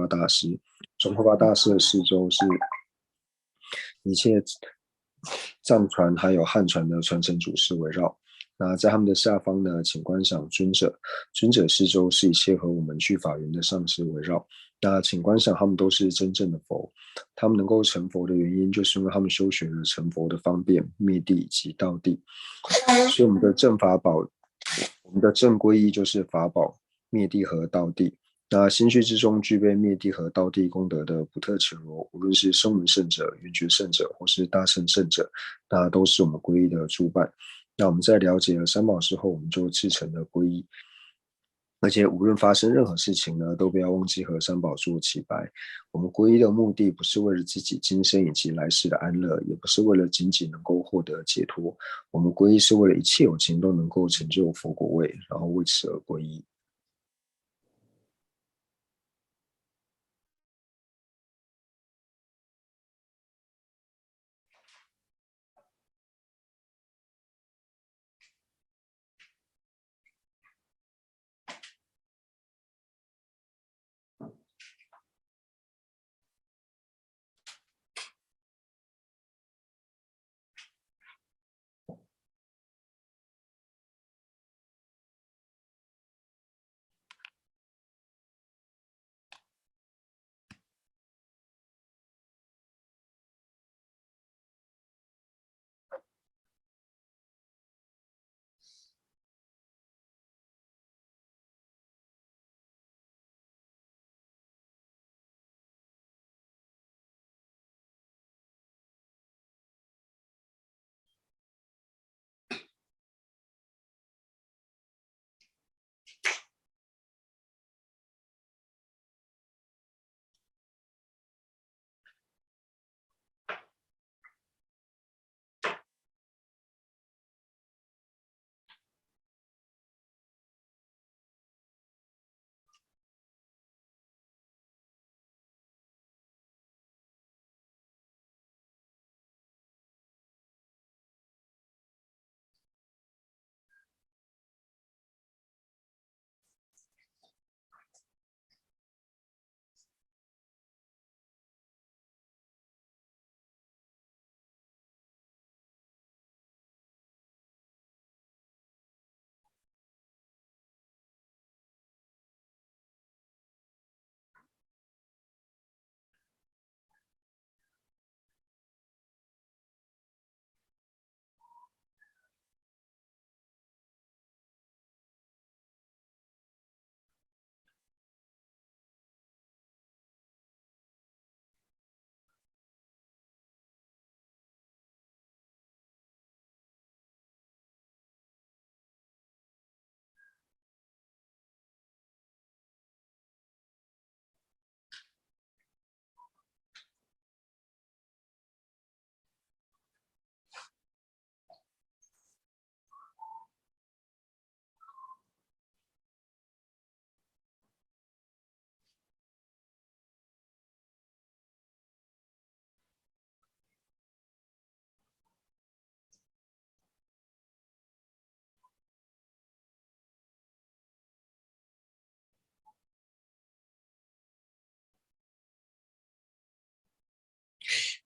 发大师。宗喀巴大师的四周是一切藏传还有汉传的传承祖师围绕。那在他们的下方呢，请观赏尊者，尊者四周是一切和我们具法缘的上师围绕。那请观赏，他们都是真正的佛，他们能够成佛的原因，就是因为他们修学了成佛的方便、灭地以及道地。所以我们的正法宝，我们的正皈依就是法宝、灭地和道地。那心绪之中具备灭地和道地功德的不特伽罗，无论是声闻圣者、缘觉圣者，或是大乘圣者，那都是我们皈依的诸伴。那我们在了解了三宝之后，我们就自成了皈依。而且无论发生任何事情呢，都不要忘记和三宝做祈白。我们皈依的目的不是为了自己今生以及来世的安乐，也不是为了仅仅能够获得解脱。我们皈依是为了一切有情都能够成就佛果位，然后为此而皈依。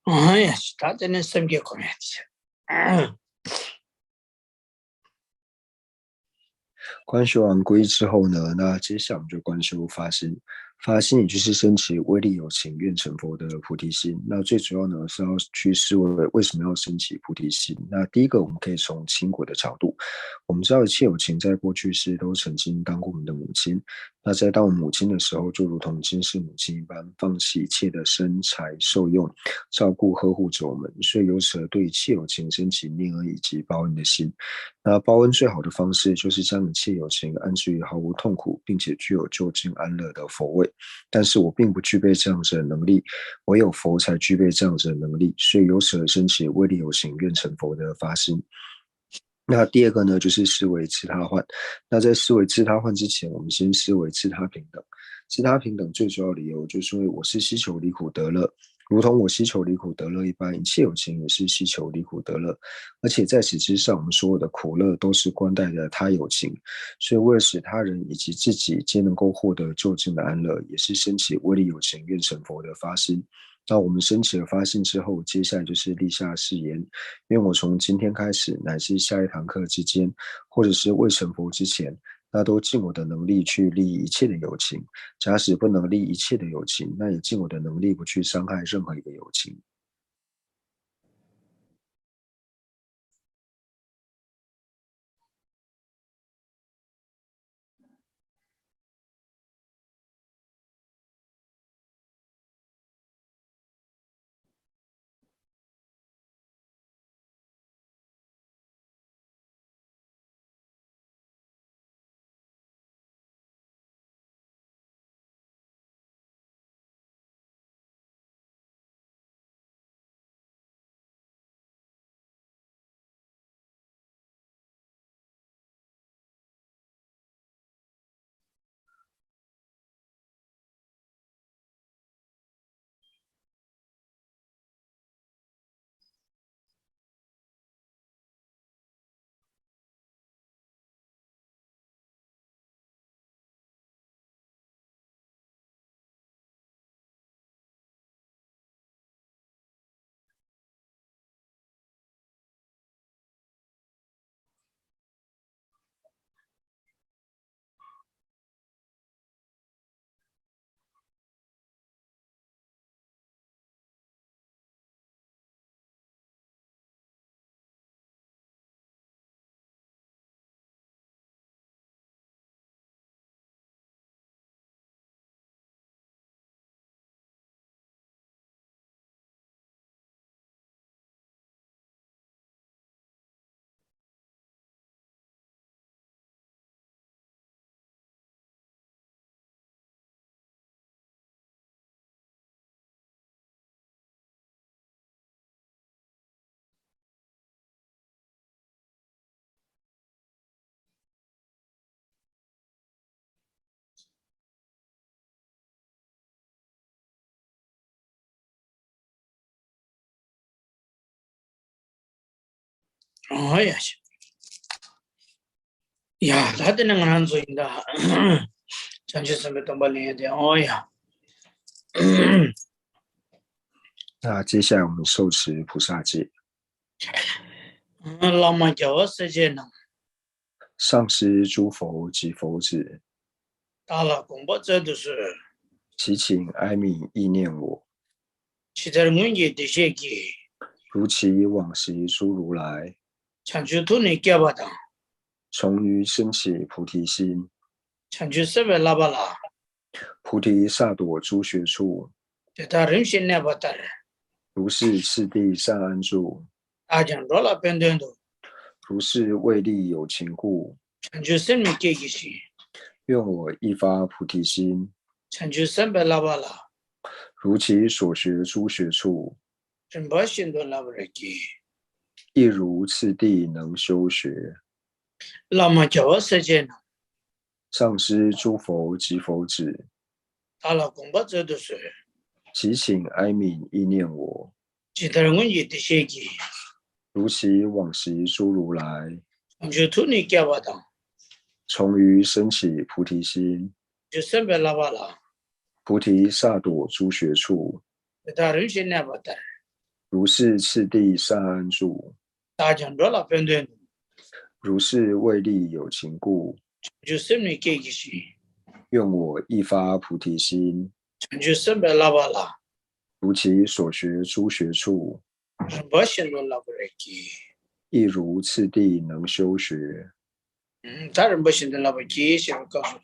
哎呀，他真的生气过来的。观修完皈依之后呢，那接下来我们就观修发心。发心也就是升起威力有情愿成佛的菩提心。那最主要呢是要去思维为什么要升起菩提心。那第一个，我们可以从亲果的角度，我们知道一切有情在过去世都曾经当过我们的母亲。那在当我们母亲的时候，就如同今世母亲一般，放弃一切的身材受用，照顾呵护着我们，所以由此而对一切有情升起念恩以及报恩的心。那报恩最好的方式就是将一切有情安置于毫无痛苦，并且具有究竟安乐的佛位。但是我并不具备这样子的能力，唯有佛才具备这样子的能力，所以由此而生起威力有情愿成佛的发心。那第二个呢，就是思维自他换。那在思维自他换之前，我们先思维自他平等。自他平等最主要理由就是因为我是希求离苦得乐，如同我希求离苦得乐一般，一切有情也是希求离苦得乐，而且在此之上，我们所有的苦乐都是关带着他有情，所以为了使他人以及自己皆能够获得究竟的安乐，也是升起为利有情愿成佛的发心。那我们升起了发心之后，接下来就是立下誓言，愿我从今天开始，乃至下一堂课之间，或者是未成佛之前，那都尽我的能力去利益一切的有情。假使不能利一切的有情，那也尽我的能力不去伤害任何一个有情。哎呀，呀，他的那个人做的，讲起什么东巴脸的，哎呀，那接下来我们受持菩萨戒，老妈叫我世界呢，上师诸佛及佛子，打了公布这都是，祈请哀悯意念我，其他人也得写给，如其往昔诸如来，讲起土里给不当，从于升起菩提心，讲起什么拉巴拉，菩提萨埵诸学处，其他人心里不得，如是次第善安住，大讲多了变动多，如是为利有情故，讲起什么给个些，愿我一发菩提心，讲起什么拉巴拉，如其所学诸学处，真把心都拉不来给，亦如次第能修学。老妈叫我世界呢，上师诸佛及佛子，打了公布这都是，祈请哀悯意念我，其他人也得写给，如其往昔诸如来，讲起土里给不当，从于升起菩提心，就什么拉巴拉。菩提萨埵诸学处，其他人心里不得，如是次第善安住，大讲多了变动，如是为利有情故，就什么给个些，愿我一发菩提心，就什么拉巴拉，如其所学诸学处，什么心都拉不来给，亦如次第能修学。大人不心都拉不给，先告诉，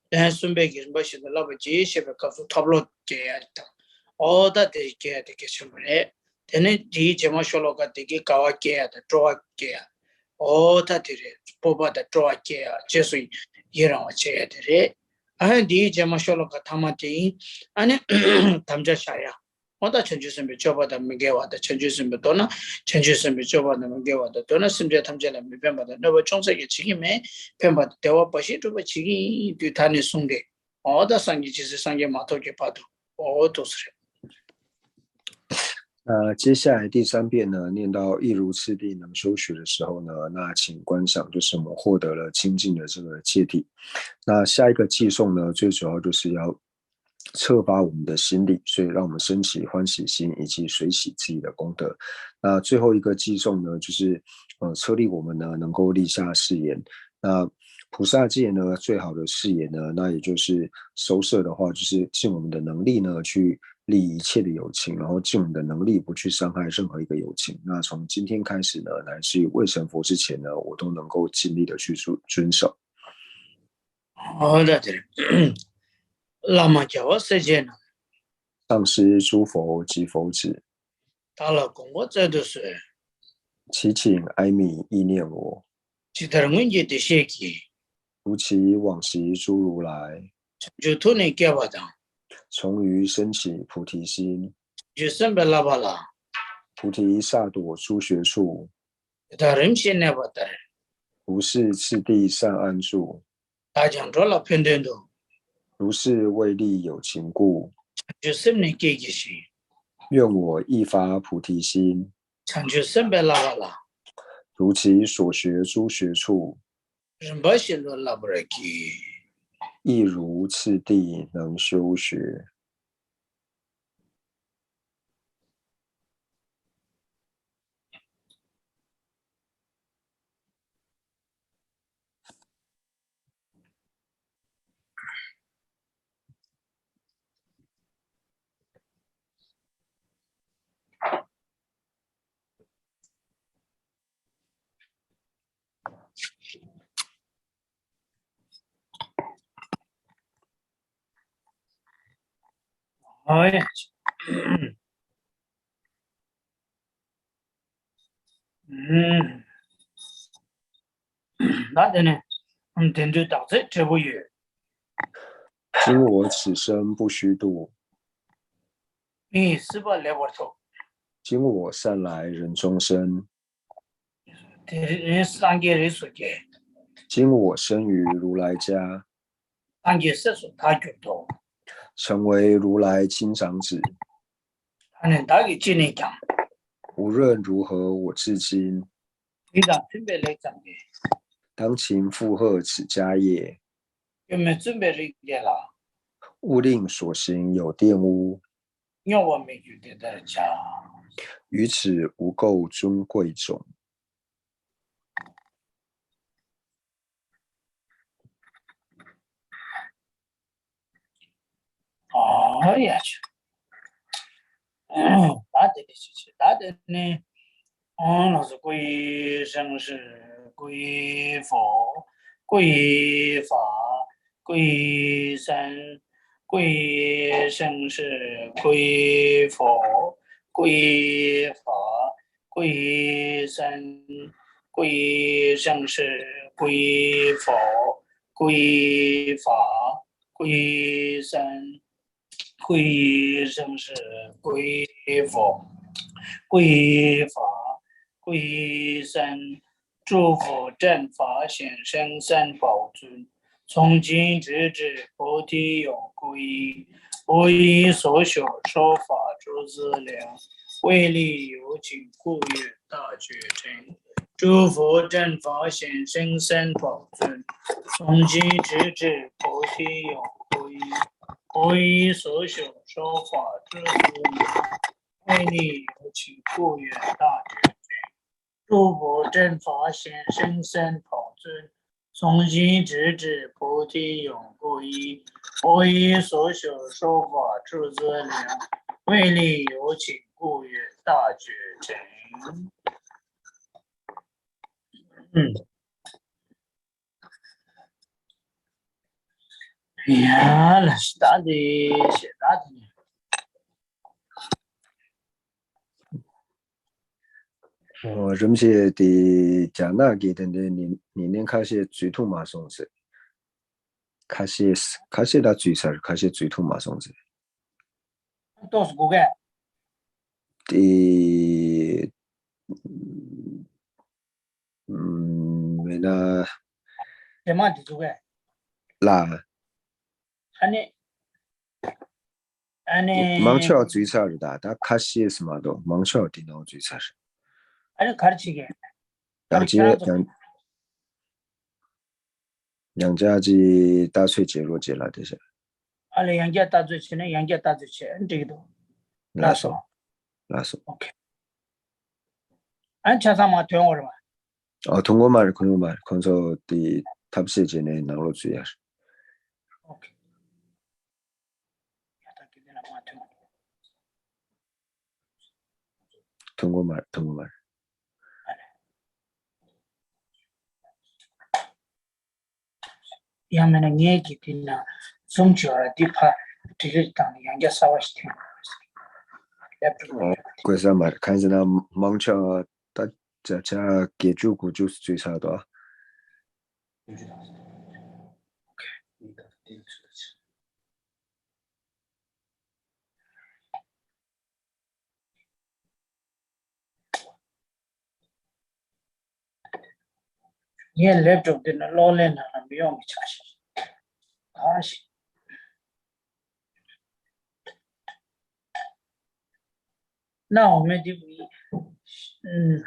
但顺便给什么心都拉不给，先告诉差不多给的，哦，他得给的给什么嘞？但是第一节目说了个得给搞给的，抓给，哦，他得不把的抓给啊，就是也让我接的嘞。第一节目说了个他们的，他们家啥呀？我的成就是没做把他们给我的，成就是没多呢，成就是没做把他们给我的，多呢，甚至他们家来没办法的，那么总是也起因没办法的，对我不是这个起因对他们送的，我的生意就是商业码头给把头，我都是。那接下来第3遍呢，念到一如次第能修学的时候呢，那请观想，就是我们获得了清净的这个戒体。那下一个寄诵呢，最主要就是要策发我们的心力，所以让我们升起欢喜心，以及随喜自己的功德。那最后一个寄诵呢，就是策立我们呢能够立下誓言。那菩萨戒呢，最好的誓言呢，那也就是收摄的话，就是尽我们的能力呢去利一切的有情，然后尽我们的能力不去伤害任何一个有情。那从今天开始呢，乃至于未成佛之前呢，我都能够尽力的去遵守。好的，那么叫我时间呢？上师诸佛及佛子，他老公我这都是祈请哀悯意念我，其他人家的写给，如其往昔诸如来，就托你给我的，从于升起菩提心，就生白拉巴拉，菩提萨埵诸学处，他人先来不得，如是次第善安住，他讲着了偏偏都，如是为利有情故，就生你给给些，愿我亦发菩提心，长就生白拉巴拉，如其所学诸学处，人不写了拉不来给，亦如次第能修学。哎呀，那的呢？天就打这这不远，今我此生不虚度，你是不来我头？今我善来人中生，人三个人说的，今我生于如来家，三个是说他觉得，成为如来亲长子。他能打给今年讲，无论如何，我至今你让准备来讲的，当勤负荷此家业，有没有准备来的了？勿令所行有玷污，要我没觉得在讲，于此无垢尊贵种。哎呀去，大的的事情，大的呢，那是归生是归佛，归法，归僧，归生是归佛，归法，归僧，归生是归佛，归法，归僧。归生是归佛，归法，归僧，诸佛正法显生三宝尊，从今直至菩提永归依，我以所修说法诸资粮，为利有情故愿大觉成。诸佛正法显生三宝尊，从今直至菩提永归依。我以所修说法诸资粮，为利有情故愿大觉成。诸佛正法显生三宝尊，从今直至菩提永不依。我以所修说法诸资粮，为利有情故愿大觉成。哎呀，那是大的，是大的。人些的加纳给的年开始水土马松子，开始的水色，开始水土马松子。都是个个。的，没那什么的这个？啦，还呢？ 아니 망쳐 주의사르다. 다 카시에스마도 망쳐 디노 주의사르. 아니 가르치게 양재 양자지 다쇠 제로제라 되세. 아니 양자 따주치네 양자 따주치 안되기도 라소. 오케이 안 차사마 되어오라 동고말 그노말 건서 디 탑시제네 나로 주의야. 오케이 야다기데나 마트 동고말 야면은 얘기 듣나 좀지어라 디파 디르당 양자 사와시티 그래서 말 간지나 망쳐 자자 개주고 주스 주의사도. 얘 랩톱 되나 로렌나 비용 차시 다시那我们就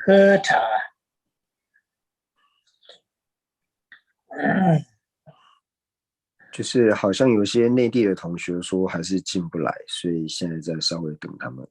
喝茶就是好像有些内地的同学说还是进不来，所以现在在稍微等他们。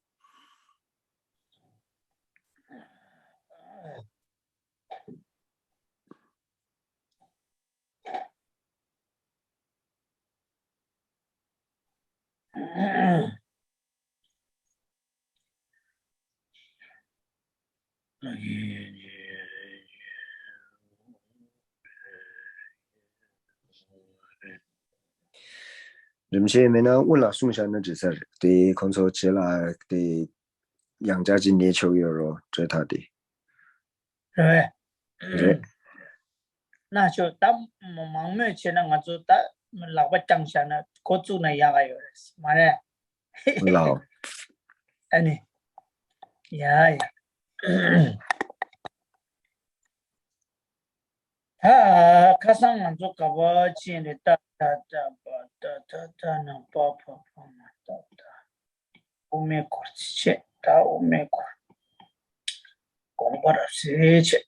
人些没呢问了送下那只是对空手起来对杨家今年球友咯，这是他的。对对。那就当忙没去那我就当老个张下呢，各种那样个有，嘛嘞。老。哎你，呀。가상 먼저 가봐 지네 따따따따따나 빠빠빠마따따 오메 코르치 다 오메 코 공부하시지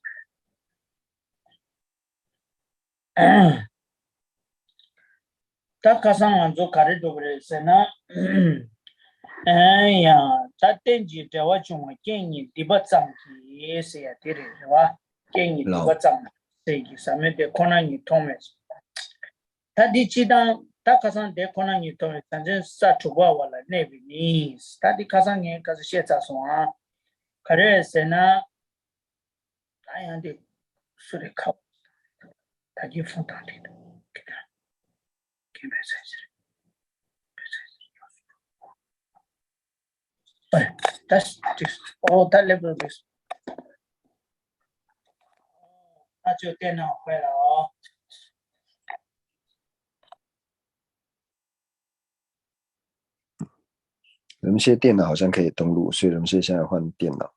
다 가상 먼저 가르도 그랬으나 야 따텐지 대화 좀 괜히 디바짱기 있어야 되리와 괜히 디바짱 사면대 코나니 토메스 타디치다 타카산 데 코나니 토메스 단전 사투바와라 네비니 타디 카산에 가서 시에자소아 카레세나 아야데 수레카 타지 폰탄데 김베사이스 that's this all that level this 那就电脑会了哦。人们现在电脑好像可以登录，所以人们现在换电脑。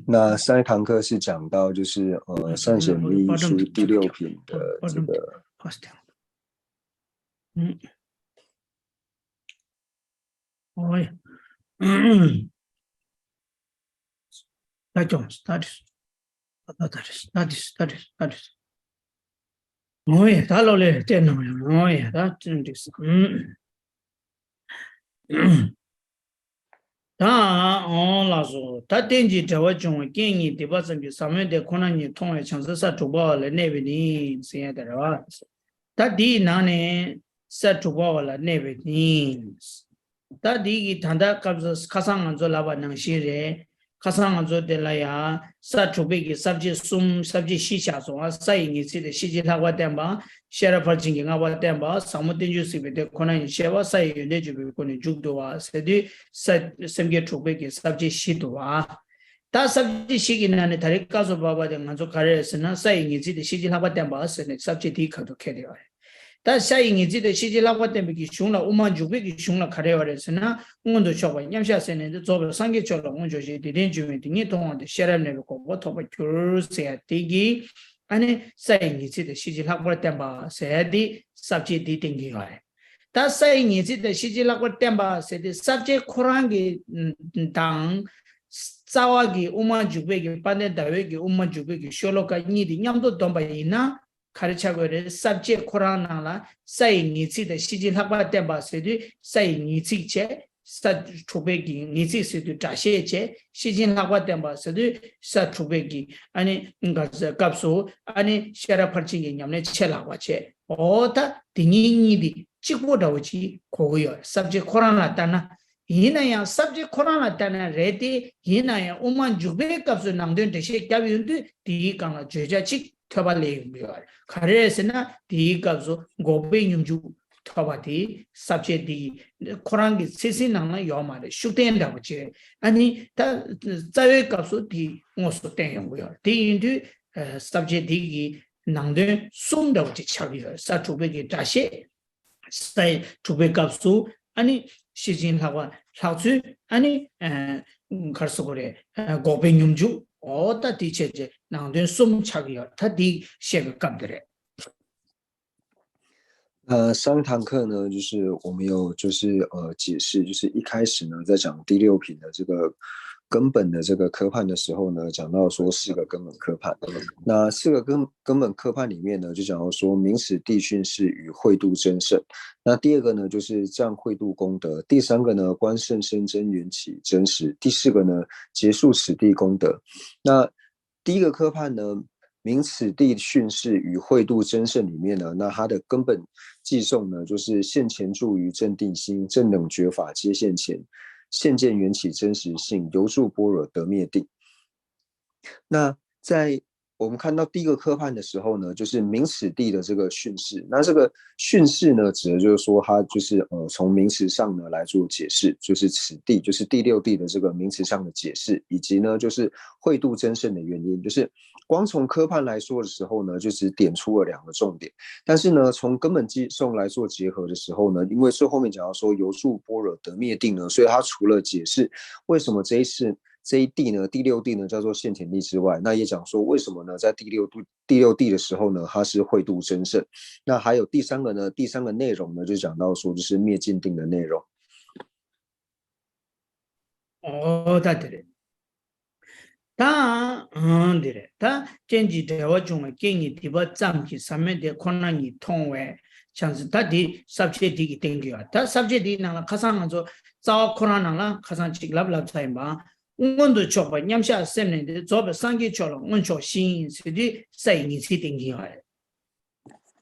那上一堂课是讲到就是善显密书第6品的这个。Oi. That is. Oi, talo le teno. Oi, that is. 다 라서 다된지 저와 좀建议 디바선기 사면대 코난이 통해 창사사 두바를 내비니 세야더라 다디 나네 사 두바를 내비니 다디기 단다 갑서 가상한 졸라바 능시레 가상한 졸들라야 사 두베기 sabji sum sabji 시샤소 사이니 시데 시지라고 땜바 셰라퍼징가 와 땜바 사무딘주 시베데 코난이 셰와 사이 내주비 코니 죽도와 세디 semge 두베기 sabji 시도와 다 sabji 시기나네 다리 가서 봐봐데 만족 가려서는 사이니 시데 시지라고 땜바 세네 sabji 디카도 캐리어 다 사이니지 데 시지라고 때문에 기숑라 우만 주베 기숑라 카레와레스나 운도 쇼바 냠샤세네 조베 상게 쇼라 운 조시 디딘 주메 딩이 동안데 셰라네로 고고 토바 큐르세야 티기 아니 사이니지 데 시지라고 때문에 세디 sabject di tingi hoye ta sai ni ji de shi ji la ko temba se de subject khurang gi dang sawa gi uma jube gi pande da we gi uma jube gi sholo ka ni di nyam do dom ba ina khare cha go re subject khurang na la sai ni ji de shi ji la ko temba se de sai ni ji che sa chube gi ni ji se de da she che shi ji la ko temba se de sa chube gi ani nga kap so ani shara pharchi gi nyam ne che la wa che 오다 딩이니디 찍고다오지 고고요 subject 코로나 따나 이나야 subject 코로나 따나 레디 이나야 오만 주베 값을 남된 대시 값이는데 디강아 제자직 터발레요 가레스나 디값을 고베 용주 터바디 subject 디 코로나기 세신나나 요마데 슈텐다오지 아니 다 자외 값을 디 모스 땡용고요 디인도 subject 디기 nangde sumda uchi chagiyo sa chubegi dashi sai chubegapsu ani shijin lawa lautsu ani karsukore gobe nyumju oda di cheche nangde sum chagiyo ta di shega kapdere 上一堂课呢，就是我们有解释，就是一开始呢，在讲第6品的这个根本的这个科判的时候呢，讲到说4个根本科判。那4个根本科判里面呢，就讲到说明史地训示与会度真圣。那第2个呢，就是降会度功德。第3个呢，观圣深真缘起真实。第4个呢，结束此地功德。那第1个科判呢，明此地训示与会度真圣里面呢，那它的根本寄颂呢，就是现前住于正定心，正等觉法皆现前，现见缘起真实性，由住般若得灭定。那在我们看到第1个科判的时候呢，就是明此地的这个训示。那这个训示呢，指的就是说它就是从名词上呢来做解释，就是此地就是第6地的这个名词上的解释，以及呢就是会度真圣的原因。就是光从科判来说的时候呢，就只点出了2个重点。但是呢，从根本寄颂来做结合的时候呢，因为最后面讲到说由住般若得灭定呢，所以它除了解释为什么这一地呢，第6地呢叫做现前地之外，那也讲说为什么呢，在第六地的时候呢，它是会度真圣。那还有第3个呢，第3个内容呢，就讲到说就是灭尽定的内容。对。다 젠지 대화 중에 깽이 디바 잠기 사면데 코난이 통외 찬스 다디 sabject 땡겨야 다 sabject 나라 가상한서 자 코난나라 가상 직랍랍 차이마 운도 줘봐 냠샤 셈는데 저버 상기처럼 운초 신스디 사이니시 땡겨야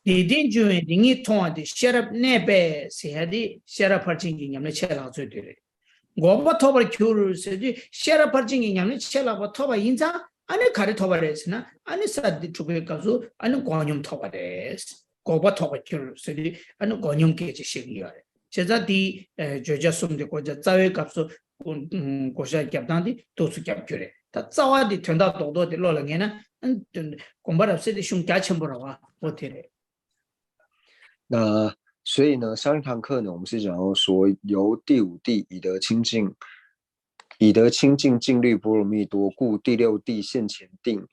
디딘 주에 딩이 통하디 셔럽 네베 세하디 셔럽 퍼칭기 냠네 쳇라 줘드레 고바 토바 큐르 세디 셔럽 퍼칭기 냠네 쳇라 토바 인자 아니 가리 토바레스나 아니 사디 주베 가서 아니 고뇽 토바레스 고바 토바 큐르 세디 아니 고뇽 게지 시기야 제자디 저자숨데 고자 자외 값소 고샤 캡단디 도수 캡큐레 다 자와디 된다 도도디 로랑에나 공부랍세디 슝자 첨부라와 어테레 那所以呢，上一堂课呢，我们是讲到说由第5地以得清净净虑波罗蜜多，故第6地现前定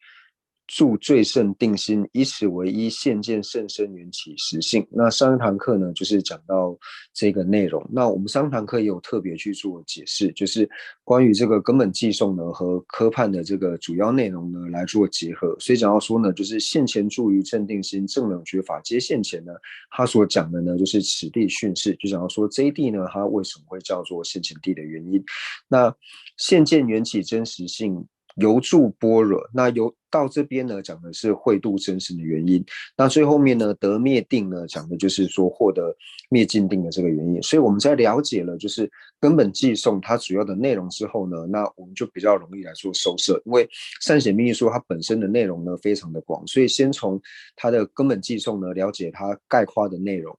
住最胜定心，以此为一现见甚深缘起实性。那上一堂课呢，就是讲到这个内容。那我们上一堂课也有特别去做解释，就是关于这个根本寄颂呢和科判的这个主要内容呢来做结合。所以讲到说呢，就是现前住于正定心，正等觉法皆现前呢，他所讲的呢就是此地训示，就讲到说这一地呢，它为什么会叫做现前地的原因。那现见缘起真实性。由住般若，那到这边呢，讲的是会度真实的原因。那最后面呢，得灭定呢，讲的就是说获得灭尽定的这个原因。所以我们在了解了就是根本寄颂它主要的内容之后呢，那我们就比较容易来做收摄。因为善显密说它本身的内容呢非常的广，所以先从它的根本寄颂呢了解它概括的内容。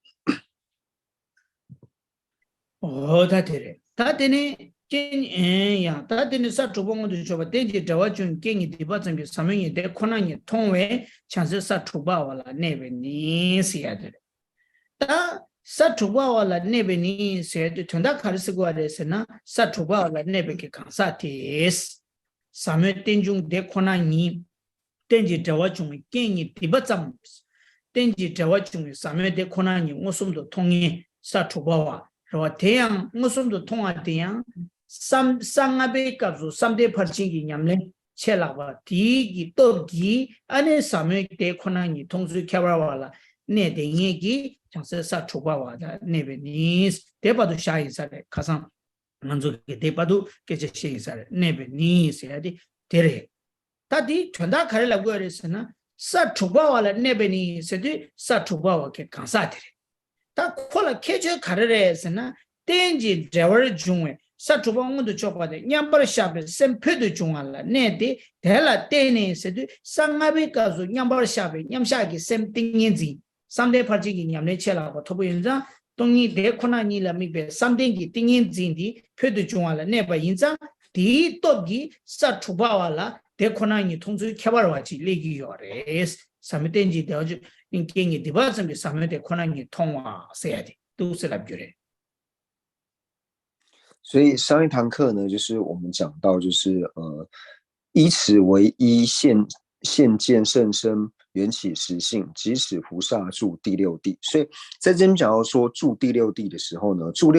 他다들 사 주봉도 줘봐 대지 저와 좀 깽이 디바 좀 사명이 대 코난이 통외 찬스 사 주바와라 네베 니시야들 다 사투바와라 네베니 세드 튼다 카르스고아레스나 사투바와라 네베게 강사티스 사메 땡중 데코나니 땡지 저와중 깽이 디바잠 땡지 저와중 사메 데코나니 무슨도 통이 사투바와 로 대양 무슨도 통화 대양 상아베 값수 삼대 퍼칭이 냠네 첼라바 디기 또기 안에 사메 데코나니 통수 캬바와라 네데 얘기 장세사 초바와다 네베니스 대바도 샤이사레 가상 만족게 대바도 깨제 샤이사레 네베니스 야디 데레 다디 전다 가르라고 그랬으나 사 초바와라 네베니스디 사 초바와게 강사데레 다 콜라 깨제 가르레스나 땡지 드라워 중에 사 초바원도 초바데 냠버 샤베 셈페도 중알라 네데 델라 테네스디 상아베 가조 냠버 샤베 냠샤기 셈띵인지 Someday party Yamne Chela, Tobuinza, Tongi de Konani la Mibe, something Tingin Zindi, Pedu Juala, Neba Inza, Di Togi, Satubawala, de Konani Tonzu Kabarachi, Ligi Yores, Samitenji Doge, in King Divasam, Samete Konani Tonga, said, do Selabure. 所以上一堂课呢，就是我们讲到，就是依此为一现见甚深缘起实性，即使菩萨住第六地。所以在这边讲到说住第六地的时候呢，住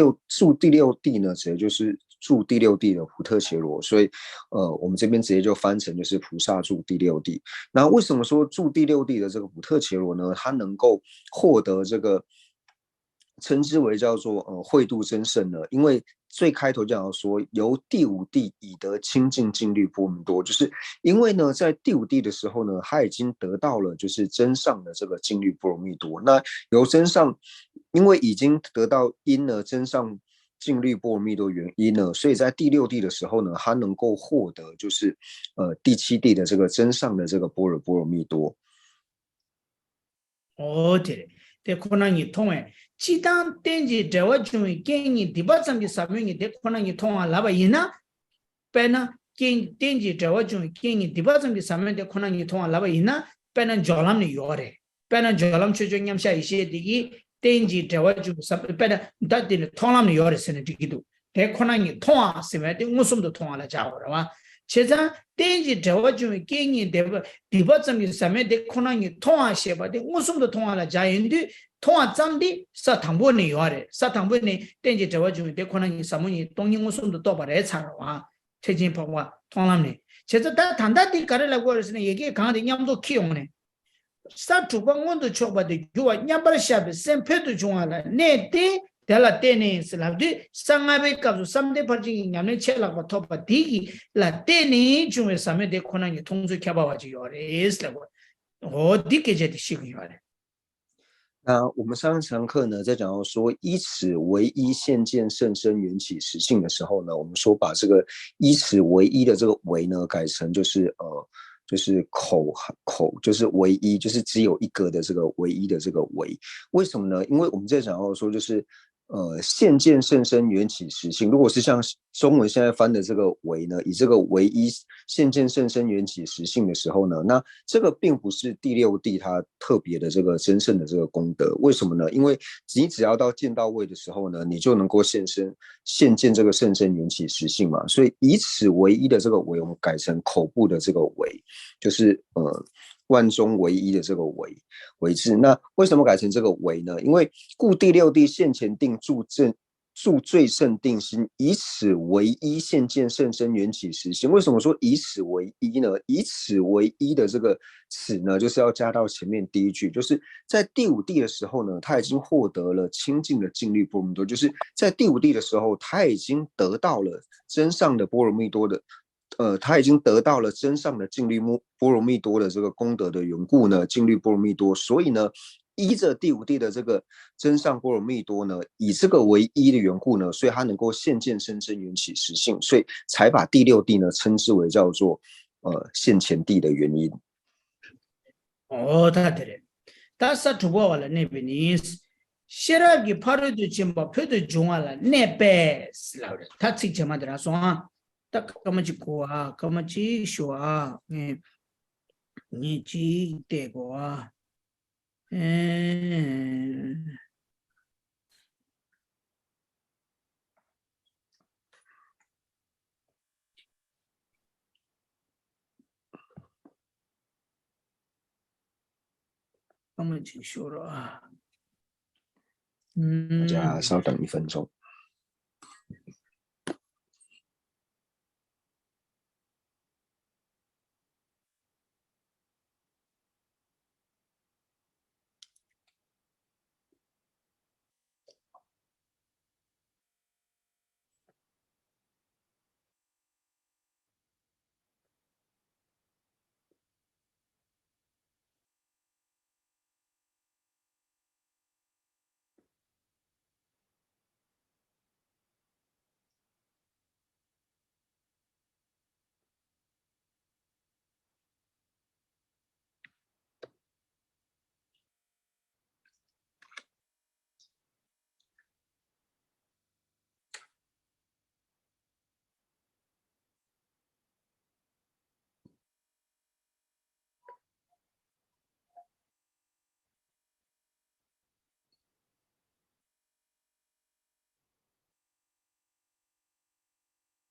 第六地呢，指的就是住第六地的普特伽罗。所以我们这边直接就翻成就是菩萨住第六地。那为什么说住第六地的这个普特伽罗呢？他能够获得这个称之为叫做慧度真圣呢？因为最开头讲到说，由第五地以得清净净律波罗蜜多，就是因为呢，在第五地的时候呢，他已经得到了就是真上的这个净律波罗蜜多。那由真上，因为已经得到因呢真上净律波罗蜜多原因呢，所以在第六地的时候呢，他能够获得就是第七地的这个真上的这个般若波罗蜜多。哦，对，对，可能你通哎。 지당 땡지 대화 중에 깽이 디바sam기 사명이 대코나니 통화 라바이나 빼나 깽 땡지 대화 중에 깽이 디바sam기 사명 대코나니 통화 라바이나 빼나 졸람니 요래 빼나 졸람 최종냠샤 이시에디기 땡지 대화 중에 빼나 다디는 통람니 요래스네 디기도 대코나니 통화 세메데 무슨도 통화라 자오라와 제자 땡지 대화 중에 깽이 디바sam기 사명 대코나니 통화 셰바데 무슨도 통화라 자인데 통화 짬디 사탕보니 요아래 사탕보니 땡지 저와 중에 대코나니 사무니 동영무슨도 또 바래 차와 최진 방와 통람니 제가 다 단단히 가르라고 그랬으니 얘기 강한데 냠도 키용네 사투방원도 쳐봐도 요와 냠바샤베 셈페도 중하라 네데 달라 테네스 라디 상아베 갑수 삼대 버징이 냠네 첼라고 토바 디기 라 테네 중에 사메 대코나니 통수 켜봐가지 요아래스라고 어디게 제디 시기 요아래 那我们上一堂课呢，在讲到说依此为一现见甚深缘起实性的时候呢，我们说把这个依此为一的这个为呢改成就是口就是唯一，就是只有一个的这个唯一的这个为。为什么呢？因为我们在讲到说就是现见甚深缘起实性，如果是像中文现在翻的这个为呢，以这个唯一现见甚深缘起实性的时候呢，那这个并不是第六地它特别的这个真正的这个功德。为什么呢？因为你只要到见到位的时候呢，你就能够现见这个甚深缘起实性嘛。所以以此为一的这个为，我们改成口部的这个为，就是万中唯一的这个为字。那为什么改成这个为呢？因为故第六地现前定住最胜定心，以此为一现见甚深缘起实性。为什么说以此为一呢？以此为一的这个此呢，就是要加到前面第一句，就是在第五地的时候呢，他已经获得了清净的净律波罗蜜多，就是在第五地的时候，他已经得到了真上的波罗蜜多的。他已经得到了真上的净律波罗蜜多的这个功德的缘故呢，净律波罗蜜多，所以呢，依着第五地的这个真上波罗蜜多呢，以这个为一的缘故呢，所以它能够现见甚深缘起实性，所以才把第六地呢称之为叫做现前地的原因。哦，他对，他说出过了那边意思，现在给帕罗的钱包配的中了那边是了的，他自己嘛的他说啊。 딱 까마치 고아 까마치 쇼아 니지 대고아 我们请修了啊。大家稍等1分钟。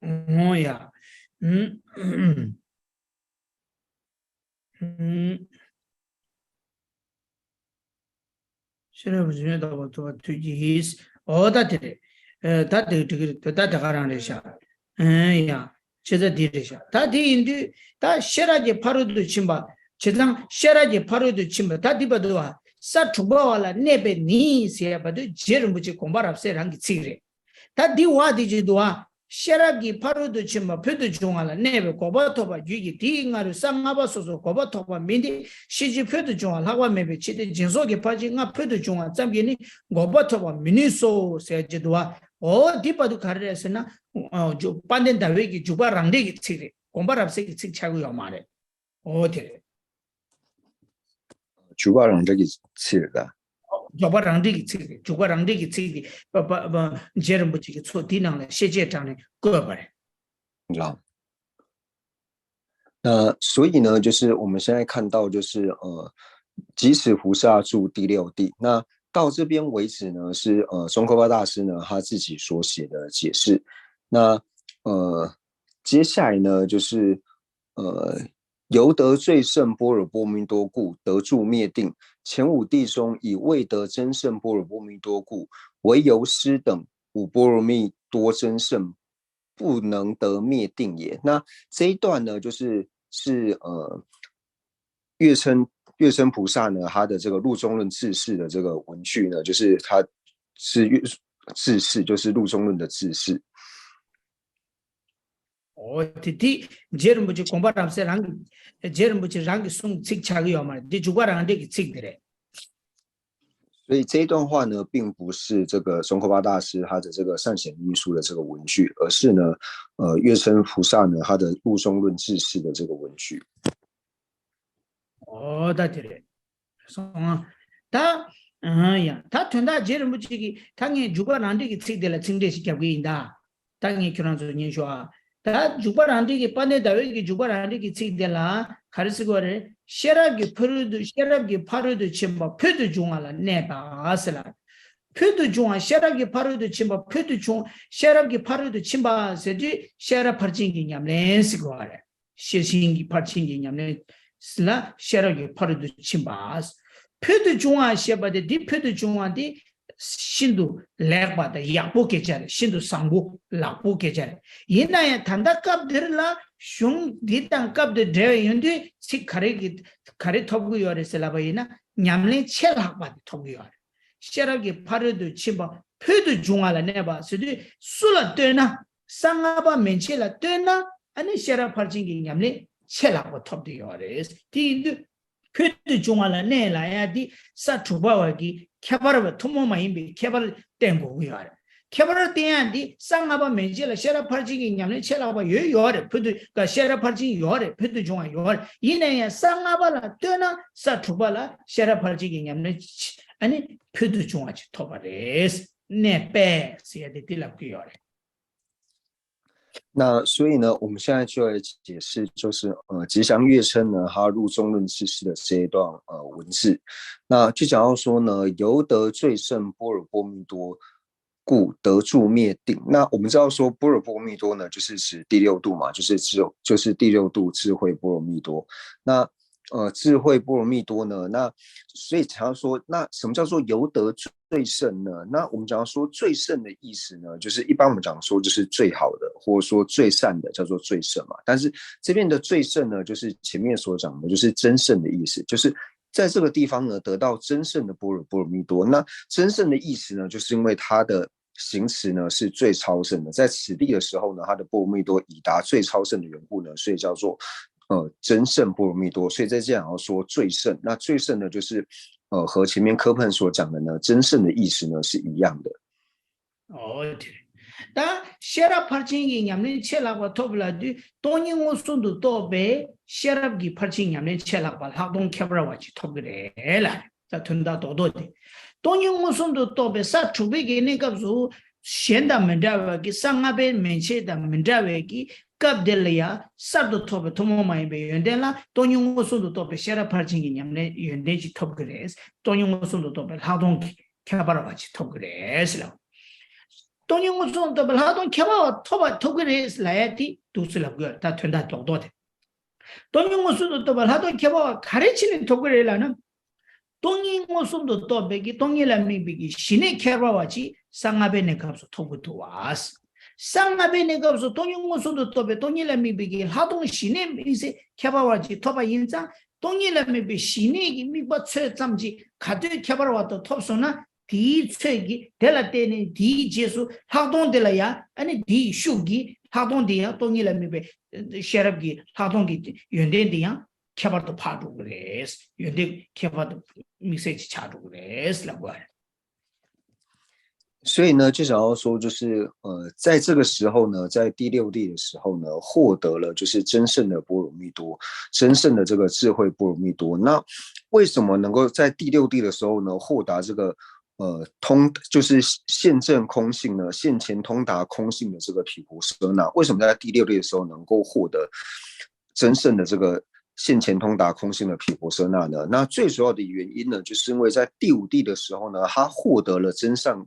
哦呀，现在不是觉得我做推荐是，大对，他这个他这个让的下，呀，现在地的下，他地印度，他现在就跑到去吧，现在现在就跑到去吧，他地不多啊，啥出包完了，那边你些不都接着不去恐怕那些人给吃了，他地话地就多啊。现在给跑到去嘛，跑到中了，那边搞不脱吧，就一地俺上俺把说说搞不脱吧，明天实际跑到中了，他话没被吃的，经常给跑去俺跑到中了，这边呢搞不脱吧，明天说谁知道啊？地把都看的是呢，就半天单位给就把人的给吃的，恐怕那些给吃吃个要嘛的，对。就把人这给吃了。就把人这个吃的，就把人这个吃的，不，别人不这个错地上了，写这张的过不来。那所以呢，就是我们现在看到，就是即使菩萨住第六地，那到这边为止呢，是松科巴大师呢他自己所写的解释。那接下来呢，就是由得最胜般若波罗蜜多故，得住灭定。前五地中，以未得真胜般若波罗蜜多故，唯由师等五般若蜜多真胜，不能得灭定也。那这一段呢，就是月称菩萨呢，他的这个入中论自释的这个文句呢，就是他是自释，就是入中论的自释。弟，杰人不就恐怕他们是让杰人不就让送吃吃个药嘛？弟就把让这个吃的嘞。所以这一段话呢，并不是这个松科巴大师他的这个善显密书的这个文句，而是呢，月称菩萨呢他的入中论自释的这个文句。对嘞，说啊，他他听到杰人不这个，他呢就把让这个吃的了，吃的是叫贵的，他呢可能就人说啊。다 주바란데 빠네 다웨기 주바란데 찌데라 카르스고레 셰라기 프르드 셰라기 파르드 침바 표드 중알라 네바 아슬라 표드 중아 셰라기 파르드 침바 표드 중 셰라기 파르드 침바 세지 셰라 파르징기 냠레스고레 셰싱기 파르징기 냠레 슬라 셰라기 파르드 침바 표드 중아 셰바데 디 표드 중아데 신도 렉바다 약보 계절 신도 상부 락보 계절 이나야 단다갑 들라 슝 디땅갑 데 연데 시 카레기 카레 톱고 요레슬라바이나 냠레 첼학바디 톱고 요레 셰라기 파르도 치바 표도 중알라 네바 스디 술라 되나 상아바 멘체라 되나 아니 셰라 파르징기 냠레 첼학바 톱도 요레 디 표도 중알라 네라야디 사투바와기 캐바르 토모마임비 캐바르 땡고 위하래 캐바르 땡한디 상아바 멘지라 셰라 파르징이 냠네 첼라바 요요래 표도 그 셰라 파르징이 요래 표도 중아 요래 이내야 상아바라 뜨나 사투바라 셰라 파르징이 냠네 아니 표도 중아지 토바레스 네페 시야데 딜랍기 요래 那所以呢，我们现在就来解释，就是吉祥月称呢，他入中论自释的这一段文字。那就讲到说呢，由得最胜般若波罗蜜多，故得住灭定。那我们知道说般若波罗蜜多呢，就是指第六度嘛，就是第六度智慧波罗蜜多。那智慧波罗蜜多呢？那所以常常说，那什么叫做由得最胜呢？那我们讲说最胜的意思呢，就是一般我们讲说就是最好的，或者说最善的，叫做最胜嘛。但是这边的最胜呢，就是前面所讲的，就是真胜的意思，就是在这个地方呢得到真胜的波罗蜜多。那真胜的意思呢，就是因为它的行持呢是最超胜的，在此地的时候呢，它的波罗蜜多已达最超胜的缘故呢，所以叫做真胜波罗蜜多。所以在这样要说最胜，那最胜呢就是和前面科判所讲的呢真胜的意思呢是一样的。다 셰랍 파칭이 냠네 첼라고 토블라디 돈잉오 손도 또베 셰랍기 파칭 냠네 첼라고 학동 캐브라와치 토그레라 자 튼다 도도디 돈잉오 손도 또베 사 추베게 네갑수 셴다 멘다와기 상아베 멘체다 멘다웨기 갑델리아 사도 토베 토모마이베 연델라 돈잉오 손도 또베 셰랍 파칭이 냠네 연데지 토그레스 돈잉오 손도 또베 학동 캐브라와치 토그레스라 동영우 손도 발하던 캐바 토바 토그레스 라야티 두슬라고 다 된다 정도돼. 동영우 손도 발하던 캐바 가르치는 토그레라는 동영우 손도 또 베기 동일함이 베기 신의 캐바와지 상아베네 값서 토부도 와스. 상아베네 값서 동영우 손도 또 베 동일함이 베기 하동 신의 이제 캐바와지 토바 인자 동일함이 베 신의 미바 최점지 가드 캐바와도 톱소나 디 최기 델라테니 디 제수 학동델라야 아니 디 슈기 학동데야 동일함이베 셰럽기 학동기 연대데야 캐바도 파도 그래스 연대 캐바도 메시지 차도 그래스라고 할。 所以呢，就想要说，就是在这个时候呢，在第六地的时候呢，获得了就是真正的波罗蜜多，真正的这个智慧波罗蜜多。那为什么能够在第六地的时候呢，获得这个就是现证空性呢，现前通达空性的这个毗婆舍那？为什么在第六地的时候能够获得真正的这个现前通达空性的毗婆舍那呢？那最主要的原因呢，就是因为在第五地的时候呢，他获得了真圣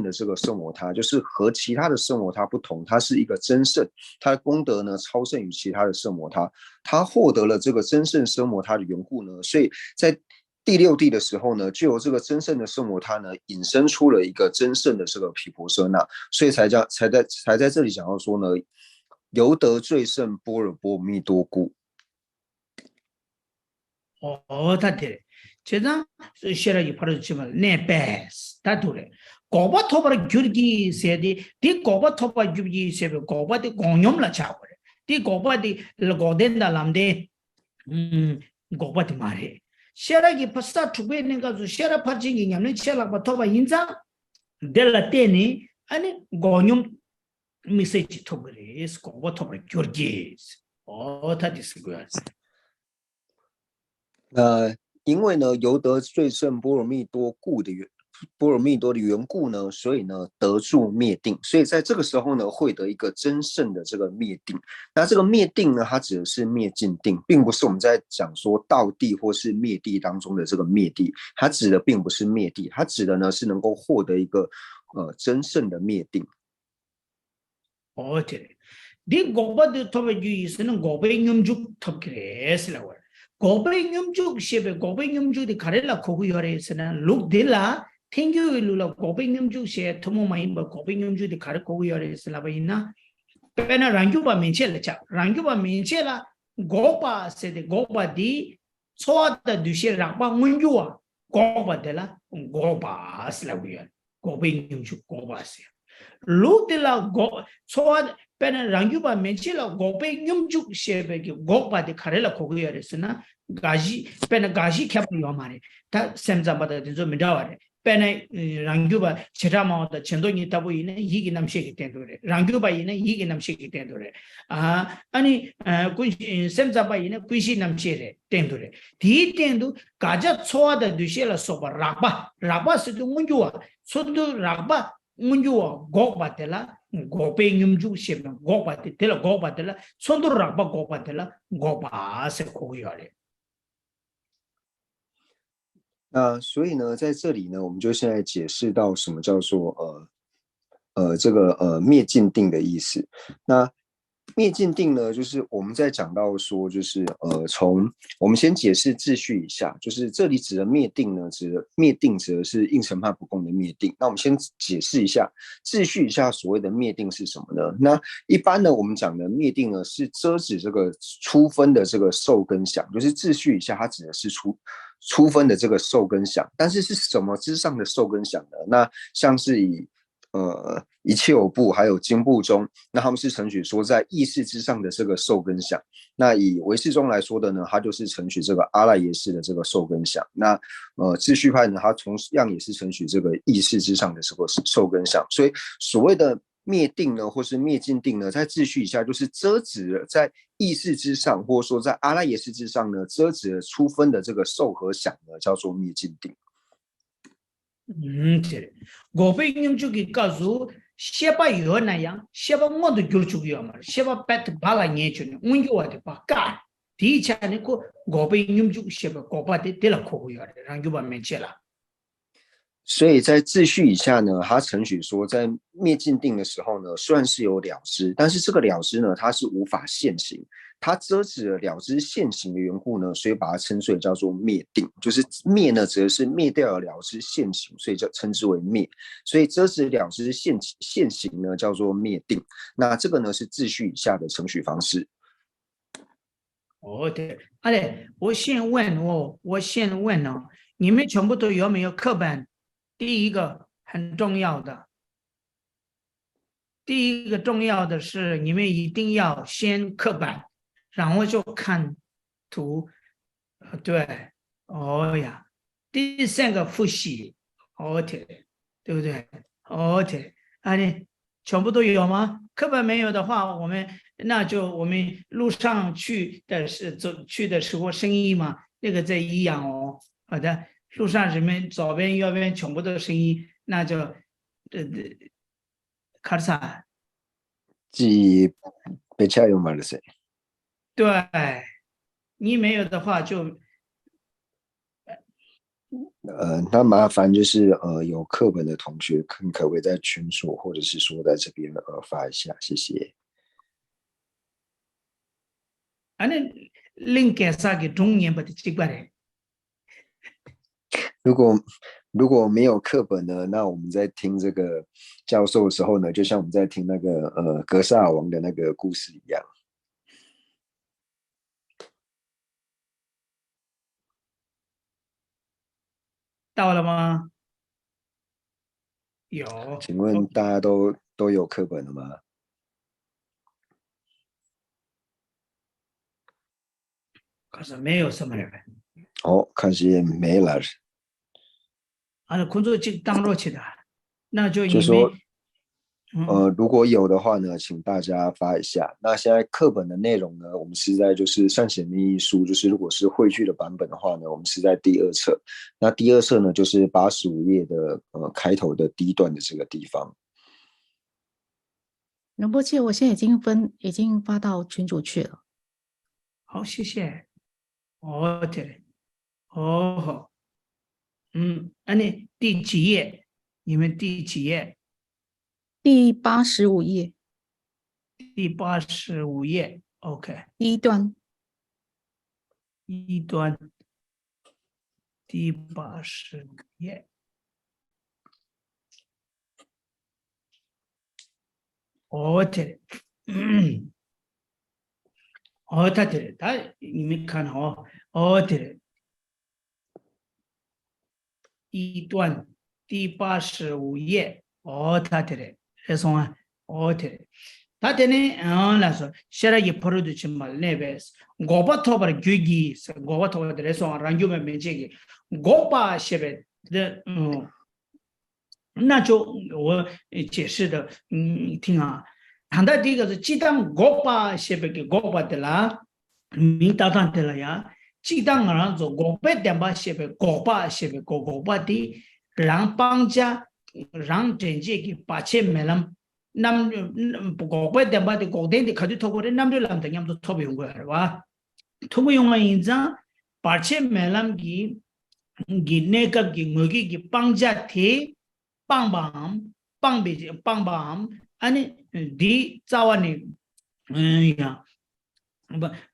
的这个圣摩他，就是和其他的圣摩他不同，它是一个真圣，它的功德呢超胜于其他的圣摩他，他获得了这个真圣圣摩他的缘故呢，所以在第六地的时候呢，就由这个真圣的圣摩他呢，引申出了一个真圣的这个毗婆舍那，所以才在这里讲到说呢，由得最胜般若波罗蜜多故。다들 제가 셰라기 파르지만 네베스 다도래 고바 토바르 규르기 세디 디 고바 토바 규르기 세베 고바디 공념라 차고래 디 고바디 고덴다 람데 고바디 말해 셰라기 파스타 투베는 가서 셰라 파징이 냠네 셰라바 토바 인자 델라테니 아니 공념 메시지 토그레스 고바 토바 규르기 다디스고야。 因为呢，由得最胜波罗蜜多的缘故呢，所以呢得住灭定，所以在这个时候呢，会得一个真正的这个灭定。那这个灭定呢，它指的是灭尽定，并不是我们在讲说道地或是灭地当中的这个灭地，它指的并不是灭地，它指的呢是能够获得一个真正的灭定。对，你고바드 토베 주의스는 고백념죽 톱그레스라고 해. 고백념죽 셰베 고백념죽이 가렐라 고구열에서는 룩딜라 탱규일루라 고백념죽 셰 토모마임바 고백념죽이 가르 고구열에서라 바이나 페나 랑규바 멘첼레차 랑규바 멘첼라 고바 세데 고바디 소아다 두시라바 문주와 고바데라 고바스라고요. 고백념죽 고바스 루딜라 고 소아 페나 랑규바 멘첼라 고백념죽 셰베기 고바디 가렐라 고구열에서나 가지 페나 가지 캡리오 마레 다 셈자바다 좀 미다와레 페나 랑규바 제라마다 전동이 타보이네 이기 남식이 된도레 랑규바이네 이기 남식이 된도레 아니 셈자바이네 꾸시 남식이 된도레 디 된도 가자 소아다 두시라 소바 라바 스도 문주와 소도 라바 문주와 고바텔라 고백념죽 셰베 고바텔 고바텔라 손도 라바 고바텔라 고바세 고요레。 那所以呢，在这里呢，我们就现在解释到什么叫做这个灭尽定的意思。那灭尽定呢，就是我们在讲到说，就是从我们先解释秩序一下，就是这里指的灭定呢，灭定指的是应成派不共的灭定。那我们先解释一下，秩序一下所谓的灭定是什么呢？那一般呢，我们讲的灭定呢，是遮止这个初分的这个受跟想，就是秩序一下，它指的是初分的这个受跟想，但是是什么之上的受跟想呢？那像是以一切有部还有经部中，那他们是承许说在意识之上的这个受跟想。那以唯识中来说的呢，它就是承许这个阿赖耶识的这个受跟想。那秩序派呢，它同样也是承许这个意识之上的这个受跟想。所以所谓的灭定呢，或是灭尽定呢，在秩序以下就是遮止了在意识之上，或者说在阿赖耶识之上呢，遮止了初分的这个受和想呢，叫做灭尽定。그래. 고백님 쪽이 가서 셰바 요나야 셰바 모두 줄주기야 말 셰바 배트 발라 녀주네 운교와데 바까 디차네 고 고백님 쪽 셰바 고바데 데라 코고야 랑교바 멘체라 所以在秩序以下呢，他承许说，在灭尽定的时候呢，虽然是有了知，但是这个了知呢，它是无法现行，它遮止了了知现行的缘故呢，所以把它称之为叫做灭定。就是灭呢，指的是灭掉了了知现行，所以称之为灭。所以遮止了知现行呢，叫做灭定。那这个呢是秩序以下的承许方式。对，我先问哦，你们全部都有没有课本？第一个很重要的，是你们一定要先课本，然后就看图，对，呀，第三个复习，对不对？全部都有吗？课本没有的话，我们路上去的时候生意嘛，那个在一样哦。好的。路上人们左边右边全部都声音，那就卡萨。即被恰用말을 세。 对，你没有的话就那麻烦就是有课本的同学可不可以在群组或者是说在这边发一下，谢谢。link啥给中年不的奇怪。如果没有课本呢，那我们在听这个教授的时候呢，就像我们在听那个格萨尔王的那个故事一样。到了吗？有。请问大家都有课本了吗？可是没有什么人。可惜没了。工作就当落去的，那就就说如果有的话呢，请大家发一下。那现在课本的内容呢，我们是在就是善显密意书，就是如果是汇聚的版本的话呢，我们是在第二册。那第二册呢，就是85页的开头的第一段的这个地方。仁波切，我现在已经发到群组去了。好，谢谢。对，第几页？你们第几页？第85页。第85页 ，OK。第一段。第85页。对，对，你们看对。一段第85页，对，这种对。他的呢，那说，现在也不如去买那边，我把头发举起，我把头发的说，让你们没这个，我把下边的，那就我解释的，听啊，他的第一个是鸡蛋我把下边给我把的啦，明打算的了呀。鸡蛋然后我把点把下边我把下边我把的，让帮家让整这个把钱没了。남 고고에 대바데 고데데 가지 토고데 남들람 당냠도 토비 용거야 토비 용어 인자 parche melam gi ginne ka gi ngogi gi pangja the pangbam pangbe pangbam ani di zawani 呀，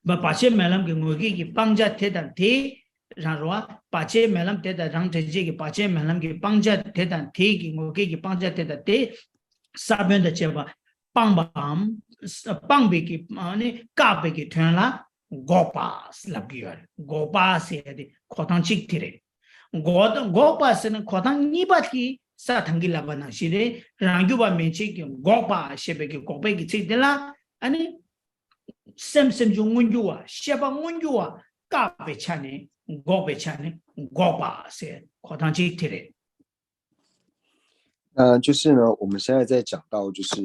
把这买了给我给帮家贴的贴，然后把这买了贴的让这个把这买了给帮家贴的贴给我给帮家贴的贴，上面的这个帮别给啊呢，嘎别给团了，5把是那个样，5把是的，课堂几天嘞，5把是呢课堂2把的。sa thangi laba na shire rangyu ba mechi ki gopa shebe ki gope ki chite la ani sem ju ngunju wa sheba ngunju wa ka be chane gope chane gopa se khotan chi tire 就是呢，我们现在在讲到就是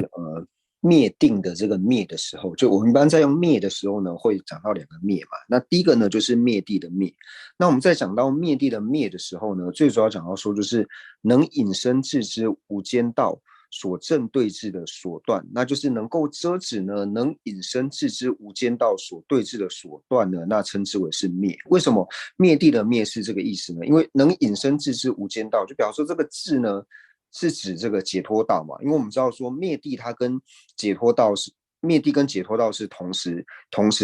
灭定的这个灭的时候，就我们一般在用灭的时候呢，会讲到2个灭嘛。那第一个呢就是灭地的灭。那我们在讲到灭地的灭的时候呢，最主要讲到说就是能引申致之无间道所正对治的所断，那就是能够遮止呢，能引申致之无间道所对治的所断呢，那称之为是灭。为什么灭地的灭是这个意思呢？因为能引申致之无间道，就表示说这个治呢。是指这个解脱道嘛？因为我们知道说灭地它跟解脱道是灭地跟解脱道是同时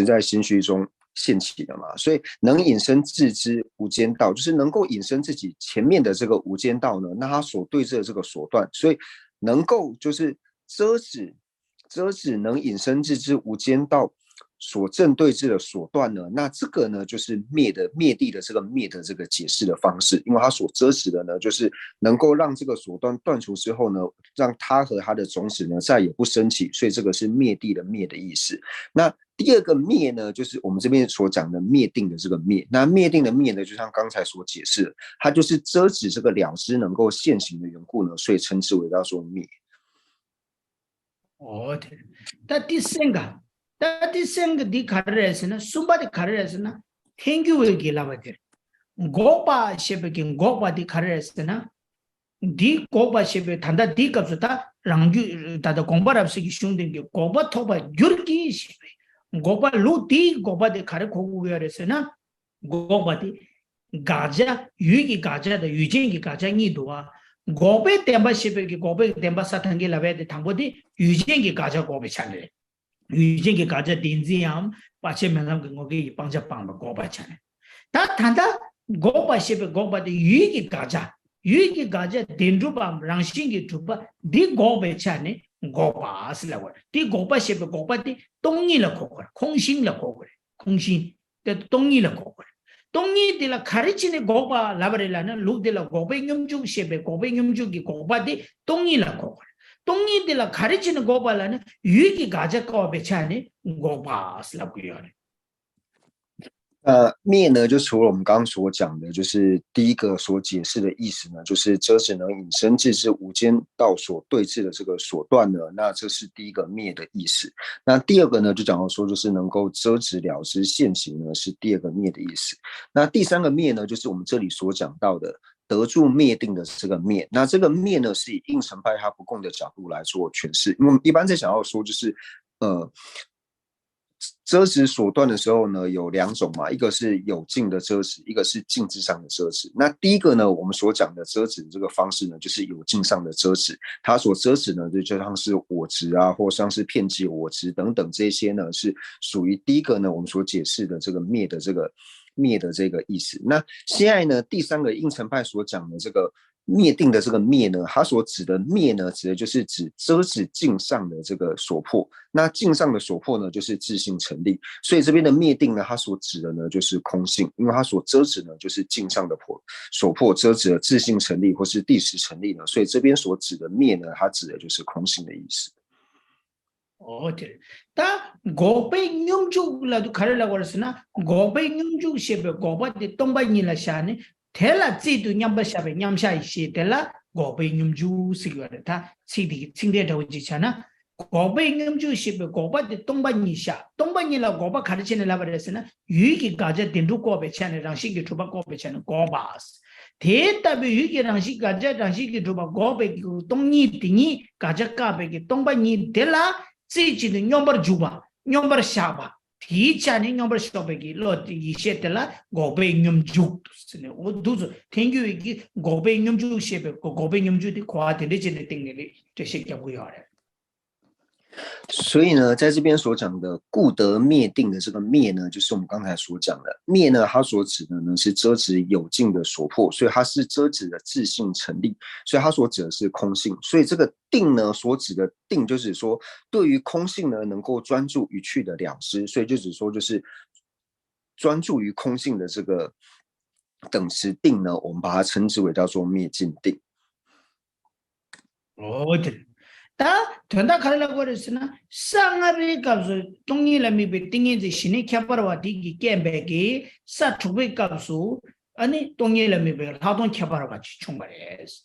在心虚中现起的嘛，所以能引申致之无间道，就是能够引申自己前面的这个无间道呢，那它所对治的这个所断，所以能够就是遮止能引申致之无间道。所正对治的所断呢，那这个呢就是灭地的这个灭的这个解释的方式，因为它所遮止的呢，就是能够让这个所断断除之后呢，让它和它的种子呢再也不升起，所以这个是灭地的灭的意思。那第二个灭呢，就是我们这边所讲的灭定的这个灭。那灭定的灭呢，就像刚才所解释的，它就是遮止这个了知能够现行的缘故呢，所以称之为叫做灭。哦，对，但第三个的卡勒是呢，苏巴的卡勒是呢，Thank you 给了我的，gopa 是不给gopa的卡勒是呢，di gopa 是不谈到di个是他让ju他的公巴的是个兄弟的gopa托巴 jurki 是不，gopa 路di gopa的卡勒口古个是呢，gopa的gaja 语的 gaja 的语境的 gaja 你多啊。gope temba shipe ki gope temba satangi lave de thambo di yujeng ki gaja gope chane yujeng ki gaja dinzi yam pache menam ki ngoge pangja pangba gopa chane ta thanda gopa shipe gopa de yu ki gaja dindru bam rangshin ki thupa di gope chane gopa asla wa di gopa shipe gopa di tongi la kokor kongshin la kokor kongshin de tongi la kokor 동이 데라 가르치네 고바 라바레라는 루데라 고베 뇽죽 셰베 고베 뇽죽이 고바디 동이라 고바 동이 데라 가르치는 고바라는 유익이 가져가 배차네 고바스라고요 灭呢，就除了我们刚刚所讲的，就是第一个所解释的意思呢，就是遮止能引申致之无间道所对治的这个所断呢，那这是第一个灭的意思。那第二个呢，就讲到说，就是能够遮止了知现行呢，是第二个灭的意思。那第三个灭呢，就是我们这里所讲到的得住灭定的这个灭。那这个灭呢，是以应成派它不共的角度来做诠释，因为我们一般在想要说，就是遮止所断的时候呢，有2种嘛，一个是有境的遮止，一个是境之上的遮止。那第一个呢，我们所讲的遮止这个方式呢，就是有境上的遮止，它所遮止呢，就像是我执啊，或像是遍及我执等等这些呢，是属于第一个呢，我们所解释的这个灭的这个意思。那现在呢，第三个应成派所讲的这个灭定的这个灭呢，它所指的灭呢，指的就是指遮止境上的这个所破。那境上的所破呢，就是自性成立。所以这边的灭定呢，它所指的呢，就是空性，因为它所遮止呢，就是境上的所破，遮止了自性成立或是第十成立呢。所以这边所指的灭呢，它指的就是空性的意思。哦，对，但고백용죽라도 가르라고 그랬으나 고백 용죽 셰베 고바디 똥바니라 샤네 텔라 찌도 냠바샤베 냠샤이시 텔라 고백 용죽 시거다 시디 칭데도 지잖아 고백 용죽 셰베 고바디 똥바니라 고바 가르치네라 그랬으나 유익이 가자 딘두 고베 차네 랑시기 주바 고베 차네 고바스 대답이 유익이 랑시 가자 랑시기 주바 고베 똥니 띵이 가자 까베기 똥바니 텔라 지지는 녀버 주바 녀버 샤바 디자니 녀버 쇼베기 로디 이셰텔라 고베 녀죽 스네 오두즈 땡규기 고베 녀죽 셰베 고베 녀죽이 과데레제네 땡네리 되시게 보여래 所以呢，在这边所讲的故得灭定的这个灭呢，就是我们刚才所讲的灭呢，它所指的呢是遮止有境的所迫，所以它是遮止的自性成立，所以它所指的是空性。所以这个定呢，所指的定就是说，对于空性呢能够专注于去的了知，所以就指说就是专注于空性的这个等持定呢，我们把它称之为叫做灭尽定。다 된다 가려고 그랬으나 상아비 값을 동일함이 비딩이지 신이 켜버와 디기 겜베기 사 두배 값수 아니 동일함이 비 하동 켜버와 같이 총발했어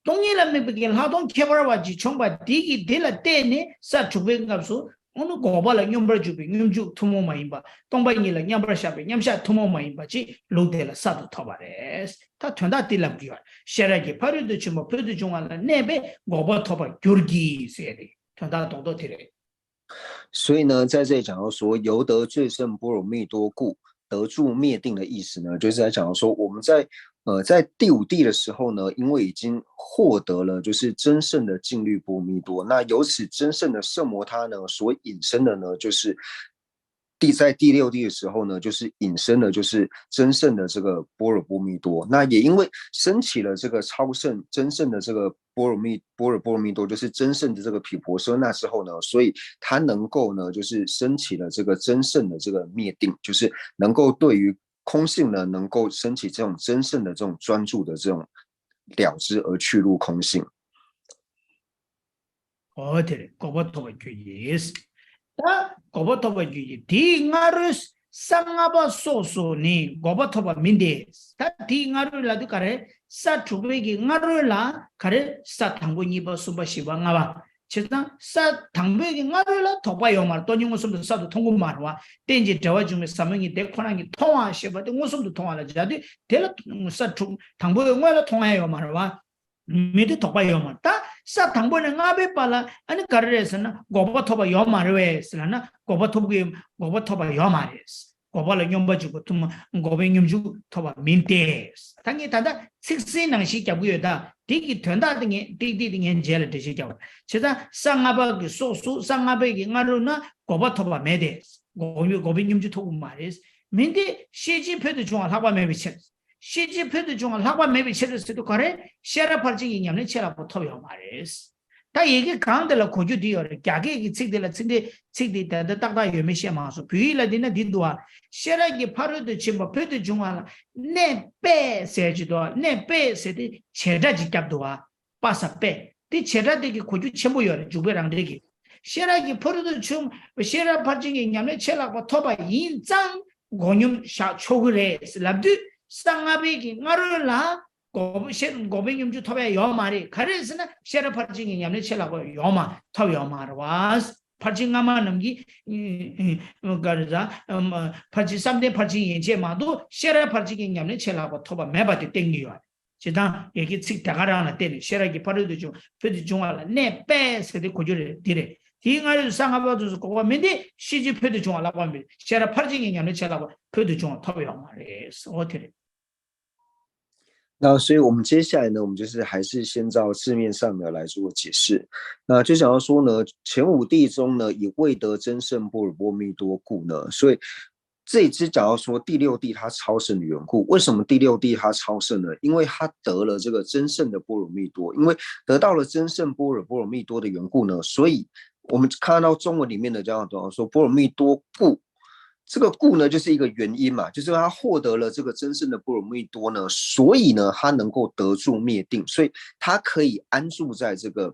동일함이 비 하동 켜버와 같이 총발 디기 딜라 때네 사 두배 값수 어느 고발을 냠버 주비 냠주 투모 마임바 동바이니라 냠버 샤비 냠샤 투모 마임바지 로데라 사도 터바레스 다 된다 딜람기와 샤라기 파르드 주모 프드 중앙라 네베 고바 터바 교르기 세리 된다 동도 티레 所以呢，在这里讲到说，由得最胜波罗蜜多故，得住灭定的意思呢，就是在讲到说，我们在第五地的时候呢，因为已经获得了就是真正的净律波罗蜜多，那由此真正的圣摩他呢，所引申的呢，就是在第六地的时候呢，就是引申的，就是真正的这个般若波罗蜜多。那也因为升起了这个超胜真正的这个般若波罗蜜多，就是真正的这个毗婆舍那之后呢，所以它能够呢，就是升起了这个真正的这个灭定，就是能够对于空性呢，能够升起这种真正的这种专注的这种了知而去入空性。对，고버토바규이스 다 고버토바 규이 디가르 상아바 소소니 고버토바 민데스 다 디가르라도 가레 사 두베기 가르라 가레 사 당고니바 수바 시방아바 제가 사 당베기 가르라 토바요 말 또닝 무슨도 사도 통고 말와 땡지 대화 중에 사명이 대코랑이 통화 시바도 무슨도 통화라 자디 델 사 당보요 말라 통화요 말와 미드 토바요 말다 사 당보는 아베 발라 아니 가르에서는 고버토바 요 말웨스라나 고버토바 요 말레스 고발을 뇽바주고 tum 고뱅뇽주 토바 민테스 당이 다다 식신낭 시켜부여다 디기 된다 등에 디디딩엔 제를 되시죠 제가 상아바기 소수 상아바기 nga루나 고버토바 메데스 고뱅뇽주 토고 말레스 민데 시지표도 중앙 하바 메비체 시지표도 중앙 하바 메비체스도 거래 샤라파지 인념네 체라고 토요 말레스 다 얘기 강들라 고주디어를 갸게기 책들라 책들다 딱다 유메시마서 비일라디나 디도아 샤라기 파르드 침바 페드 중앙 네페 세지도 네페 세디 체다지 갑도아 파사페 디 체다데기 고주 첨부여 주베랑데기 샤라기 파르드 중 샤라 파징이 냠네 체라고 토바 인장 고뇽 샤 초그레 랍드 상아베기 나르라 고뱅임주 토베 요마리 가르스나 셰라 파징이 냠네 첼라고 요마 토 요마르와스 파징아마 넘기 가르자 파지 삼대 파징이 제마도 셰라 파징이 냠네 첼라고 토바 메바데 땡기요 제가 얘기 칙 다가라나 때는 셰라기 파르도 좀 페디 중알라 네 베스데 고주를 디레 디가르 상아바도 고가 맨데 시지 페디 중알라 바미 셰라 파징이 냠네 첼라고 페디 중 토베 요마레스 어테레那所以我们接下来呢，我们就是还是先照字面上的来做解释。那就想要说呢，前五地中呢，以未得真圣般若波罗蜜多故呢，所以这一支讲到说第六地它超胜的缘故。为什么第六地它超胜呢？因为它得了这个真圣的般若蜜多，因为得到了真圣般若蜜多的缘故呢，所以我们看到中文里面的这样说般若蜜多故。这个故呢，就是一个原因嘛，就是他获得了这个真正的般若蜜多呢，所以呢，他能够得住灭定，所以他可以安住在这个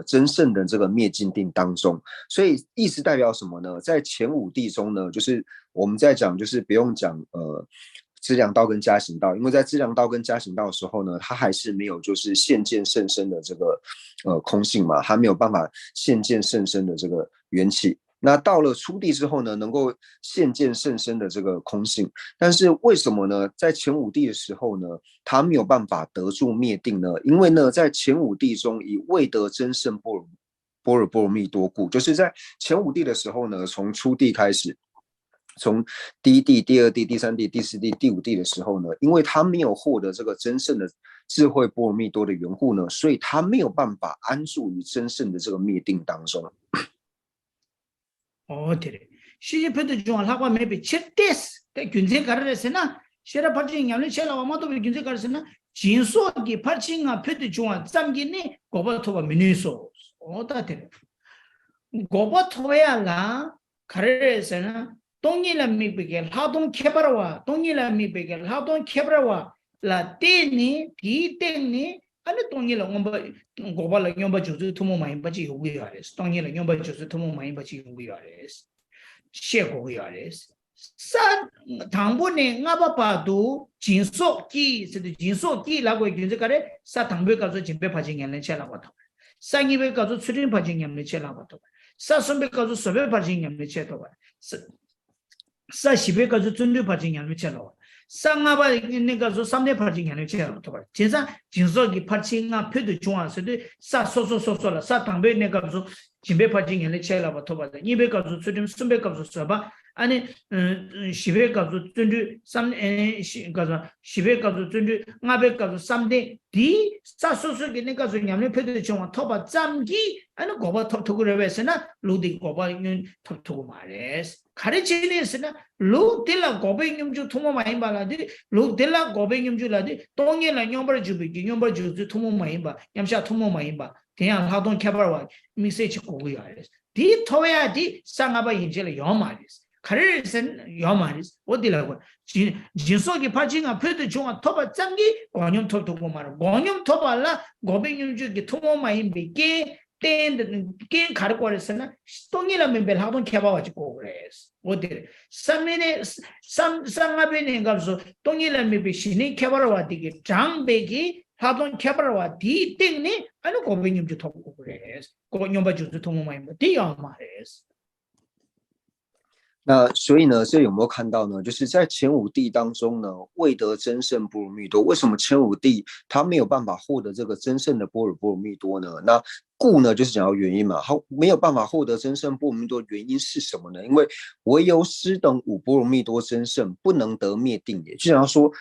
真正的这个灭尽定当中。所以意思代表什么呢？在前五地中呢，就是我们在讲，就是不用讲资粮道跟加行道，因为在资粮道跟加行道的时候呢，他还是没有就是现见甚深的这个空性嘛，他没有办法现见甚深的这个缘起。那到了初地之后呢，能够现见甚深的这个空性，但是为什么呢？在前五地的时候呢，他没有办法得住灭定呢？因为呢，在前五地中以未得真圣般若波罗蜜多故，就是在前五地的时候呢，从初地开始，从第一地、第二地、第三地、第四地、第五地的时候呢，因为他没有获得这个真正的智慧波罗蜜多的缘故呢，所以他没有办法安住于真正的这个灭定当中。 어디래 시집해도 좀 하고 maybe 쳇데스 그 균제 가르랬으나 셔라 파진 양을 셔라 와마도 균제 가르랬으나 진소기 파친아 페도 좀 잠기니 고바토바 미니소 어다데 고바토야라 가르랬으나 동일라 미비게 하동 케바라와 동일라 미비게 하동 케바라와 라테니 디테니 아니 동일라 고발라 뇽바 주주 투모 많이 받지 요구요 아레스 동일라 뇽바 주주 투모 많이 받지 요구요 아레스 셰고요 아레스 산 당분에 나바바도 진속기 진속기라고 얘기해 가래 사 당배 가서 진배 파징년에 채라고도 상이배 가서 수린 파징년에 채라고도 사선배 가서 서배 파징년에 채도 사시배 가서 준비 파징년에 채라고 상아바 있는 가서 삼대 파징년에 채라고도 진짜 진속기 파징아 표도 중앙서도 사소소소소라 사 당배 내 가서 진배 파징년에 채라고도 봐 이배 가서 수린 순배 가서 써봐 아니 시베 가서 준비 삼 가서 시베 가서 준비 나베 가서 삼대 디 사소소게 내 가서 냠네 표도 중앙 토바 잠기 아니 고바 톱토그를 해서나 루디 고바는 톱토고 말레스 가르치네스나 루딜라 고백님주 토모 많이 발라디 루딜라 고백님주라디 동일라 뇽버 주비 뇽버 주주 토모 많이 바 냠샤 토모 많이 바 그냥 하동 캐버와 미세치 고고야 디 토야디 상아바 인젤 요마리스 가르sen 요마리스 어디라고 진속이 파징아 표도 중앙 토바 짱기 원념 톱토고 말 원념 토발라 고백님주기 토모 많이 비게 땡 가르고랬으나 동일한 멤벨 하던 개봐가지고 그래서 어디 삼면에 삼상아베네 가서 동일한 멤벨 신이 개봐라 되게 장백이 하던 개봐라 디 땡네 아니 고백님 좀 돕고 그래서 고nhóm 주도 도모마이 디야 말해서 那所以呢，这有没有看到呢？就是在前五帝当中呢，未得真正波罗蜜多。为什么前五帝他没有办法获得这个真正的波罗蜜多呢？那故呢，就是讲到原因嘛，他没有办法获得真正波罗蜜多，原因是什么呢？因为唯有师等五波罗蜜多真圣，不能得灭定也。就想要说。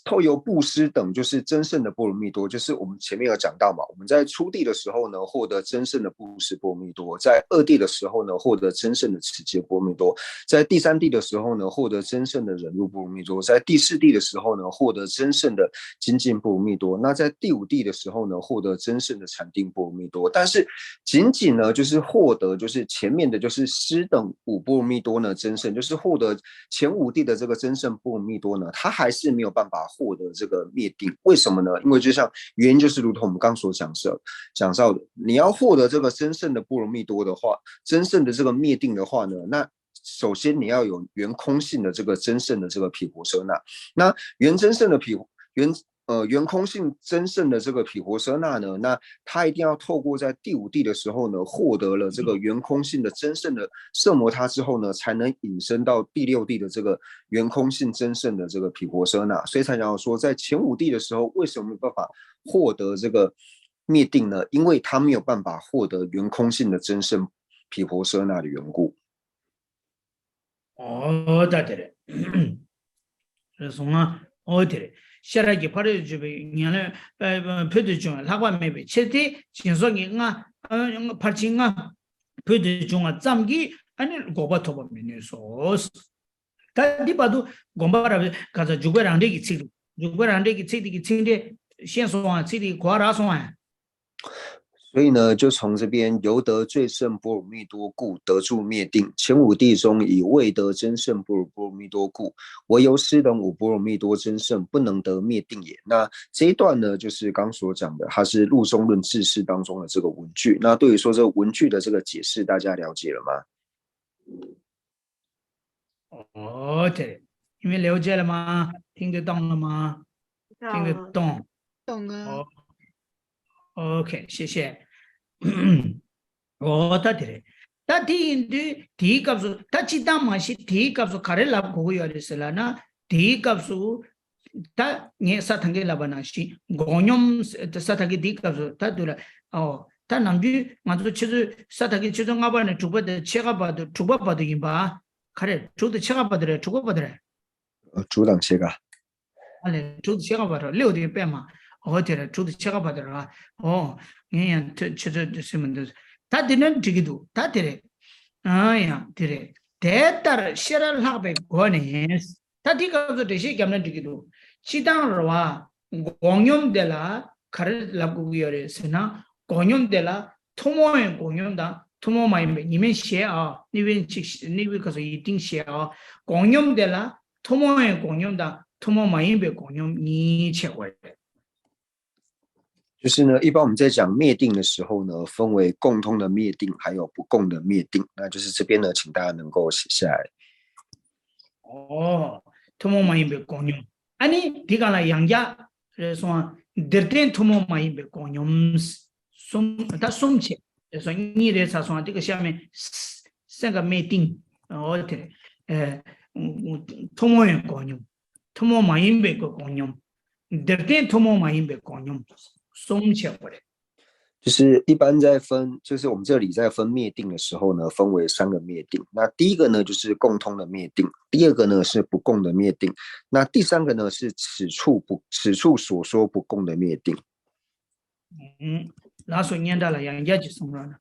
透由布施等就是真正的波罗蜜多，就是我们前面有讲到嘛，我们在初地的时候呢，获得真正的布施波罗蜜多；在二地的时候呢，获得真正的持戒波罗蜜多；在第三地的时候呢，获得真正的忍辱波罗蜜多；在第四地的时候呢，获得真正的精进波罗蜜多；那在第五地的时候呢，获得真正的禅定波罗蜜多。但是仅仅呢，就是获得就是前面的就是师等五波罗蜜多呢，真圣就是获得前五地的这个真圣波罗蜜多呢，它还是没有办法获得这个灭定，为什么呢？因为就像原因就是如同我们刚所讲到的，你要获得这个真正的波罗蜜多的话，真正的这个灭定的话呢，那首先你要有原空性的这个真正的这个毗婆舍那，那原真正的原空性真正的这个毗婆舍那呢，那他一定要透过在第五地的时候呢，获得了这个原空性的真正的摄摩他之后呢，才能引申到第六地的这个原空性真正的这个毗婆舍那。所以才讲说，在前五地的时候，为什么没有办法获得这个灭定呢？因为他没有办法获得原空性的真正毗婆舍那的缘故。对对，这是啊，对。 샤라기 파르 주베 냐네 페드 중 라과 메베 체티 진속이가 파칭가 페드 중 잠기 아니 고바토바 미니소스 다디바도 곰바라 가자 주베란데기 치디 치데 신소와 치디 과라소와 所以呢，就从这边由得最胜波罗蜜多故得住灭定。前五地中以未得真胜波罗蜜多故，唯由师等五波罗蜜多真胜不能得灭定也。那这一段呢，就是刚所讲的，它是入中论智释当中的这个文句。那对于说这个文句的这个解释，大家了解了吗？对，你们了解了吗？听得懂了吗？听得懂。懂了。OK， 谢谢。다 디인데 디 값수 다 지다 마시 디 값수 가래라 고요리슬라나 디 값수 다 녜사 당게 라바나시 고뇽 사타게 디 값수 다 돌아 다 남주 맞도 치즈 사타게 치정 가바네 주바데 체가 봐도 주바 봐도 임바 가래 주도 체가 봐더래 주고 봐더래 주당 체가 아니 주도 체가 봐라 6대 빼마 어디래 주도 체가 봐더라 그냥 치즈 쓰면 돼 다 되는 지기도 다 되래 아야 디레 대따르 시랄하베 고네스 다디가도 대시 겸는 디기도 시당로와 공용데라 가르 라고기어레스나 공용데라 토모의 공용다 토모마이메 니멘 시아 니멘 치 니비 가서 이팅 시아 공용데라 토모의 공용다 토모마이메 공용 니 최고에 就是呢，一般我们在讲灭定的时候呢，分为共通的灭定，还有不共的灭定。那就是这边呢，请大家能够写下来。토모마이베 공용. 아니, 디가라 양자, 그래서 들된 토모마이베 공용 다 숨체. 그래서 니레 사소한 디가 시험에 생각 메팅 어때? 토모의 공용. 토모마이베 공용. 들된 토모마이베 공용. 숨체 버려. 就是一般在分，就是我们这里在分灭定的时候呢，分为3个灭定。那第一个呢就是共通的灭定，第二个呢是不共的灭定，那第3个呢是此处所说不共的灭定。那所念到了杨家就送了。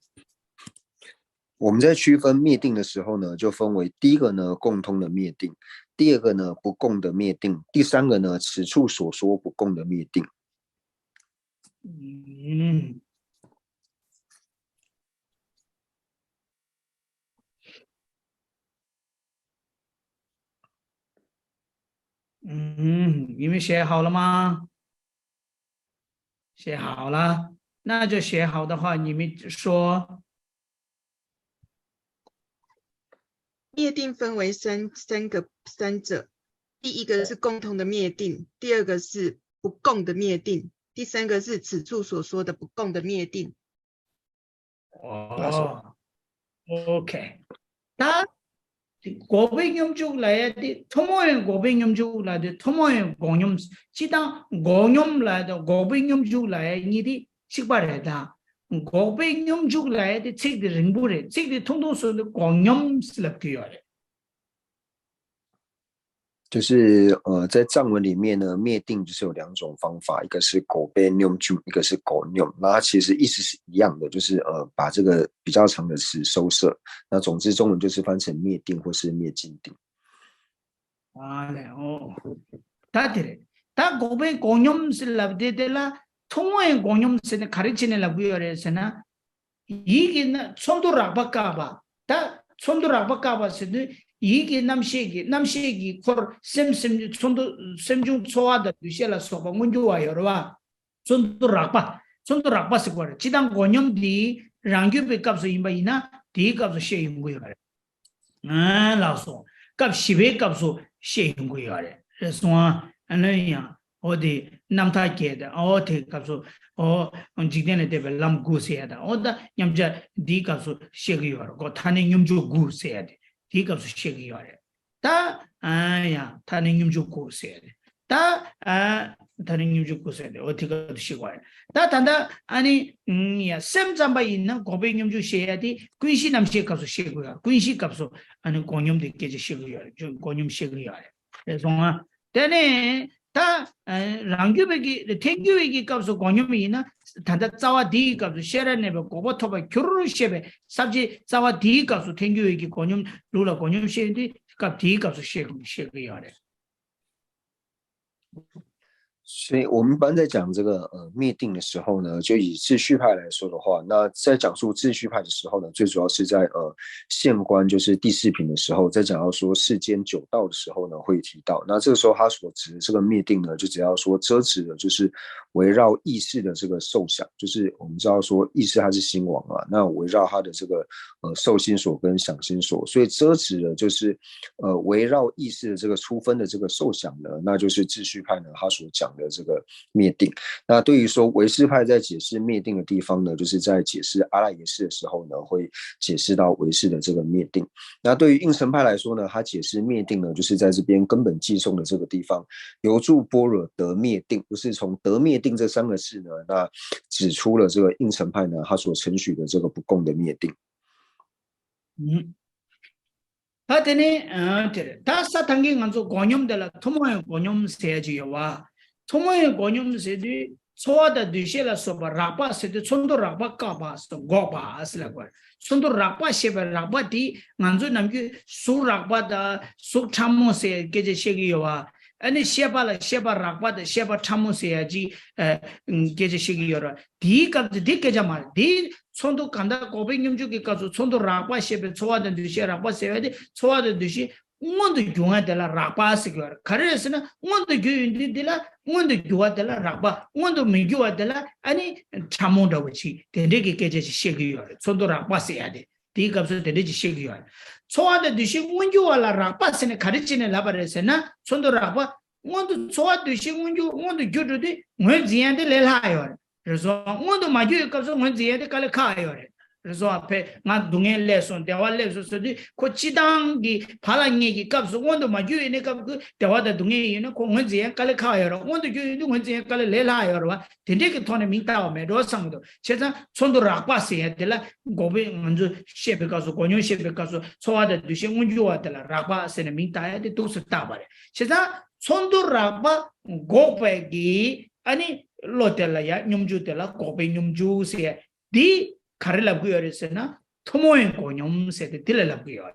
我们在区分灭定的时候呢，就分为第一个呢共通的灭定，第二个呢不共的灭定，第3个呢此处所说不共的灭定。你们写好了吗？写好了，那就写好的话，你们说。灭定分为三者，第一个是共同的灭定，第二个是不共的灭定，第三个是此处所说的不共的灭定。OK， 다 고백염쭉 라야디 토모의 고백염쭉 라야디 토모의 공염 지당 공염 라야디 고백염쭉 라야니디 식발해다 고백염쭉 라야디 책들 링부래 책들 통통서도 공염 슬럽기요래 就是在藏文里面呢，灭定就是有2种方法，一个是狗被念住，一个是狗念，那它其实意思是一样的，就是把这个比较长的词收摄。那总之中文就是翻成灭定或是灭尽定。다들 다 고백 공염을 납대들라 통화의 공염을 가르치는 부여에서나 이게 손도 라바까봐 다 손도 라바까봐서도 이게 남시기 콜 셈셈 손도 셈중 소화다 두시라 소바 문주와 여러와 손도 라바스 거래 지당 공염디 랑규베 값서 임바이나 디 값서 쉐인 거야 라소 값 10배 값서 쉐인 거야 그래서 아니야 어디 남타게다 어디 값서 직전에 되면 람 구세야다 어다 냠자 디 값서 쉐기요 거 타는 염주 구세야 돼 디 값서 쉐기요 다 아야 타는 염주 구세야 다 다른 염주 구세야 돼 어디 가도 쉬고 다 단다 아니 야 셈잠바 있는 고백 염주 쉐야 돼 군시 남시 값서 쉐고요 군시 값서 아니 공염도 깨지 쉐고요 공염 쉐고요 그래서 때네 다 랑규백이 탱규백이 값서 공염이나 단다 자와 디 값서 쉐라네베 고버토바 교르르 쉐베 삽지 자와 디 값서 탱규백이 공염 루라 공염 쉐인데 값 디 값서 쉐고요 所以我们一般在讲这个灭定的时候呢，就以秩序派来说的话，那在讲述秩序派的时候呢，最主要是在县官就是第4品的时候，在讲到说世间9道的时候呢，会提到。那这个时候他所指的这个灭定呢，就只要说遮止的就是围绕意识的这个受想，就是我们知道说意识它是心王啊，那围绕它的这个受心所跟想心所，所以遮止的就是围绕意识的这个初分的这个受想呢，那就是秩序派呢他所讲的这个灭定。那对于说唯识派在解释灭定的地方呢，就是在解释阿赖耶识的时候呢，会解释到唯识的这个灭定。那对于应成派来说呢，他解释灭定呢，就是在这边根本寄送的这个地方，由住般若得灭定，就是从得灭定这3个字呢，那指出了这个应成派呢他所承许的这个不共的灭定。하더니 다 사탕기 간소 공염들라 토모의 공염 세지와 토모의 공염 세디 초와다 뒤실라 소바 라바 세데 촌도 라바 까바스 고바 아슬라고 촌도 라바 셰바 라바디 만조 남기 수 라바다 수 참모세 게제 시기요와 아니 셰바라 셰바 라바다 셰바 참모세야지 게제 시기요라 디까지 디게자마 디 촌도 간다 고백님주기 가서 촌도 라바 셰베 초와다 뒤시 라바 세야디 초와다 뒤시 응원도 교화되라 라바스겨 가르스나 응원도 교인들라 응원도 교화되라 라바 응원도 미교화되라 아니 참모다 버치 데데게 깨제시 시기요 손도 라바스야 돼 디갑서 데데지 시기요 초아데 뒤시 응원교화라 라바스네 가르치네 라바레스나 손도 라바 응원도 초아 뒤시 응원도 교도데 응원지한테 레라요 그래서 응원도 마교 갑서 응원지한테 깔 카요 그래서 앞에 나 동에 레슨 대화 레슨이 코치당기 발랑이기 값서 원도 마주에네 값그 대화다 동에 있는 공원지에 깔카요 원도 교인도 원지에 깔 레라요 데데게 돈에 민다오메 로상도 제가 손도 라바스에 될라 고베 먼저 셰베 가서 고녀 셰베 가서 소화다 두시 원주와 될라 라바스에 민다야 돼 도스 따바래 제가 손도 라바 고베기 아니 로텔라야 뇽주텔라 고베 뇽주세 디 가르라고요레스나 토모엔 고뇽세데 딜라고요레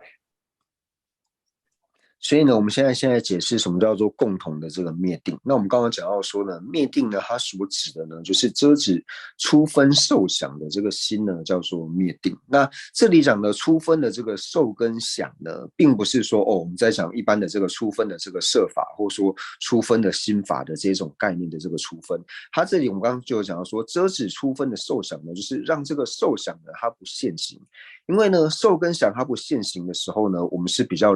所以呢，我们现在解释什么叫做共同的这个灭定。那我们刚刚讲到说呢，灭定呢，它所指的呢，就是遮止初分受想的这个心呢，叫做灭定。那这里讲的初分的这个受跟想呢，并不是说我们在讲一般的这个初分的这个摄法，或者说初分的心法的这种概念的这个初分。它这里我们刚刚就有讲到说，遮止初分的受想呢，就是让这个受想呢，它不现行。因为呢，受跟想它不现行的时候呢，我们是比较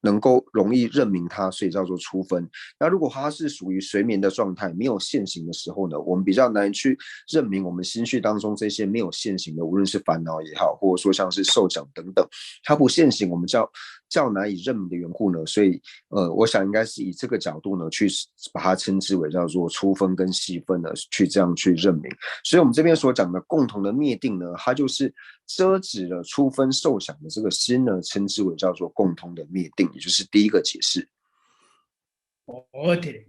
能够容易认明它，所以叫做初分。那如果它是属于睡眠的状态，没有现行的时候呢，我们比较难去认明我们心绪当中这些没有现行的，无论是烦恼也好，或者说像是受想等等，它不现行，我们较难以认明的缘故呢，所以我想应该是以这个角度呢，去把它称之为叫做初分跟细分呢，去这样去认明。所以我们这边所讲的共同的灭定呢，它就是遮止了初分受想的这个心呢，称之为叫做共同的灭定，也就是第一个解释。어때?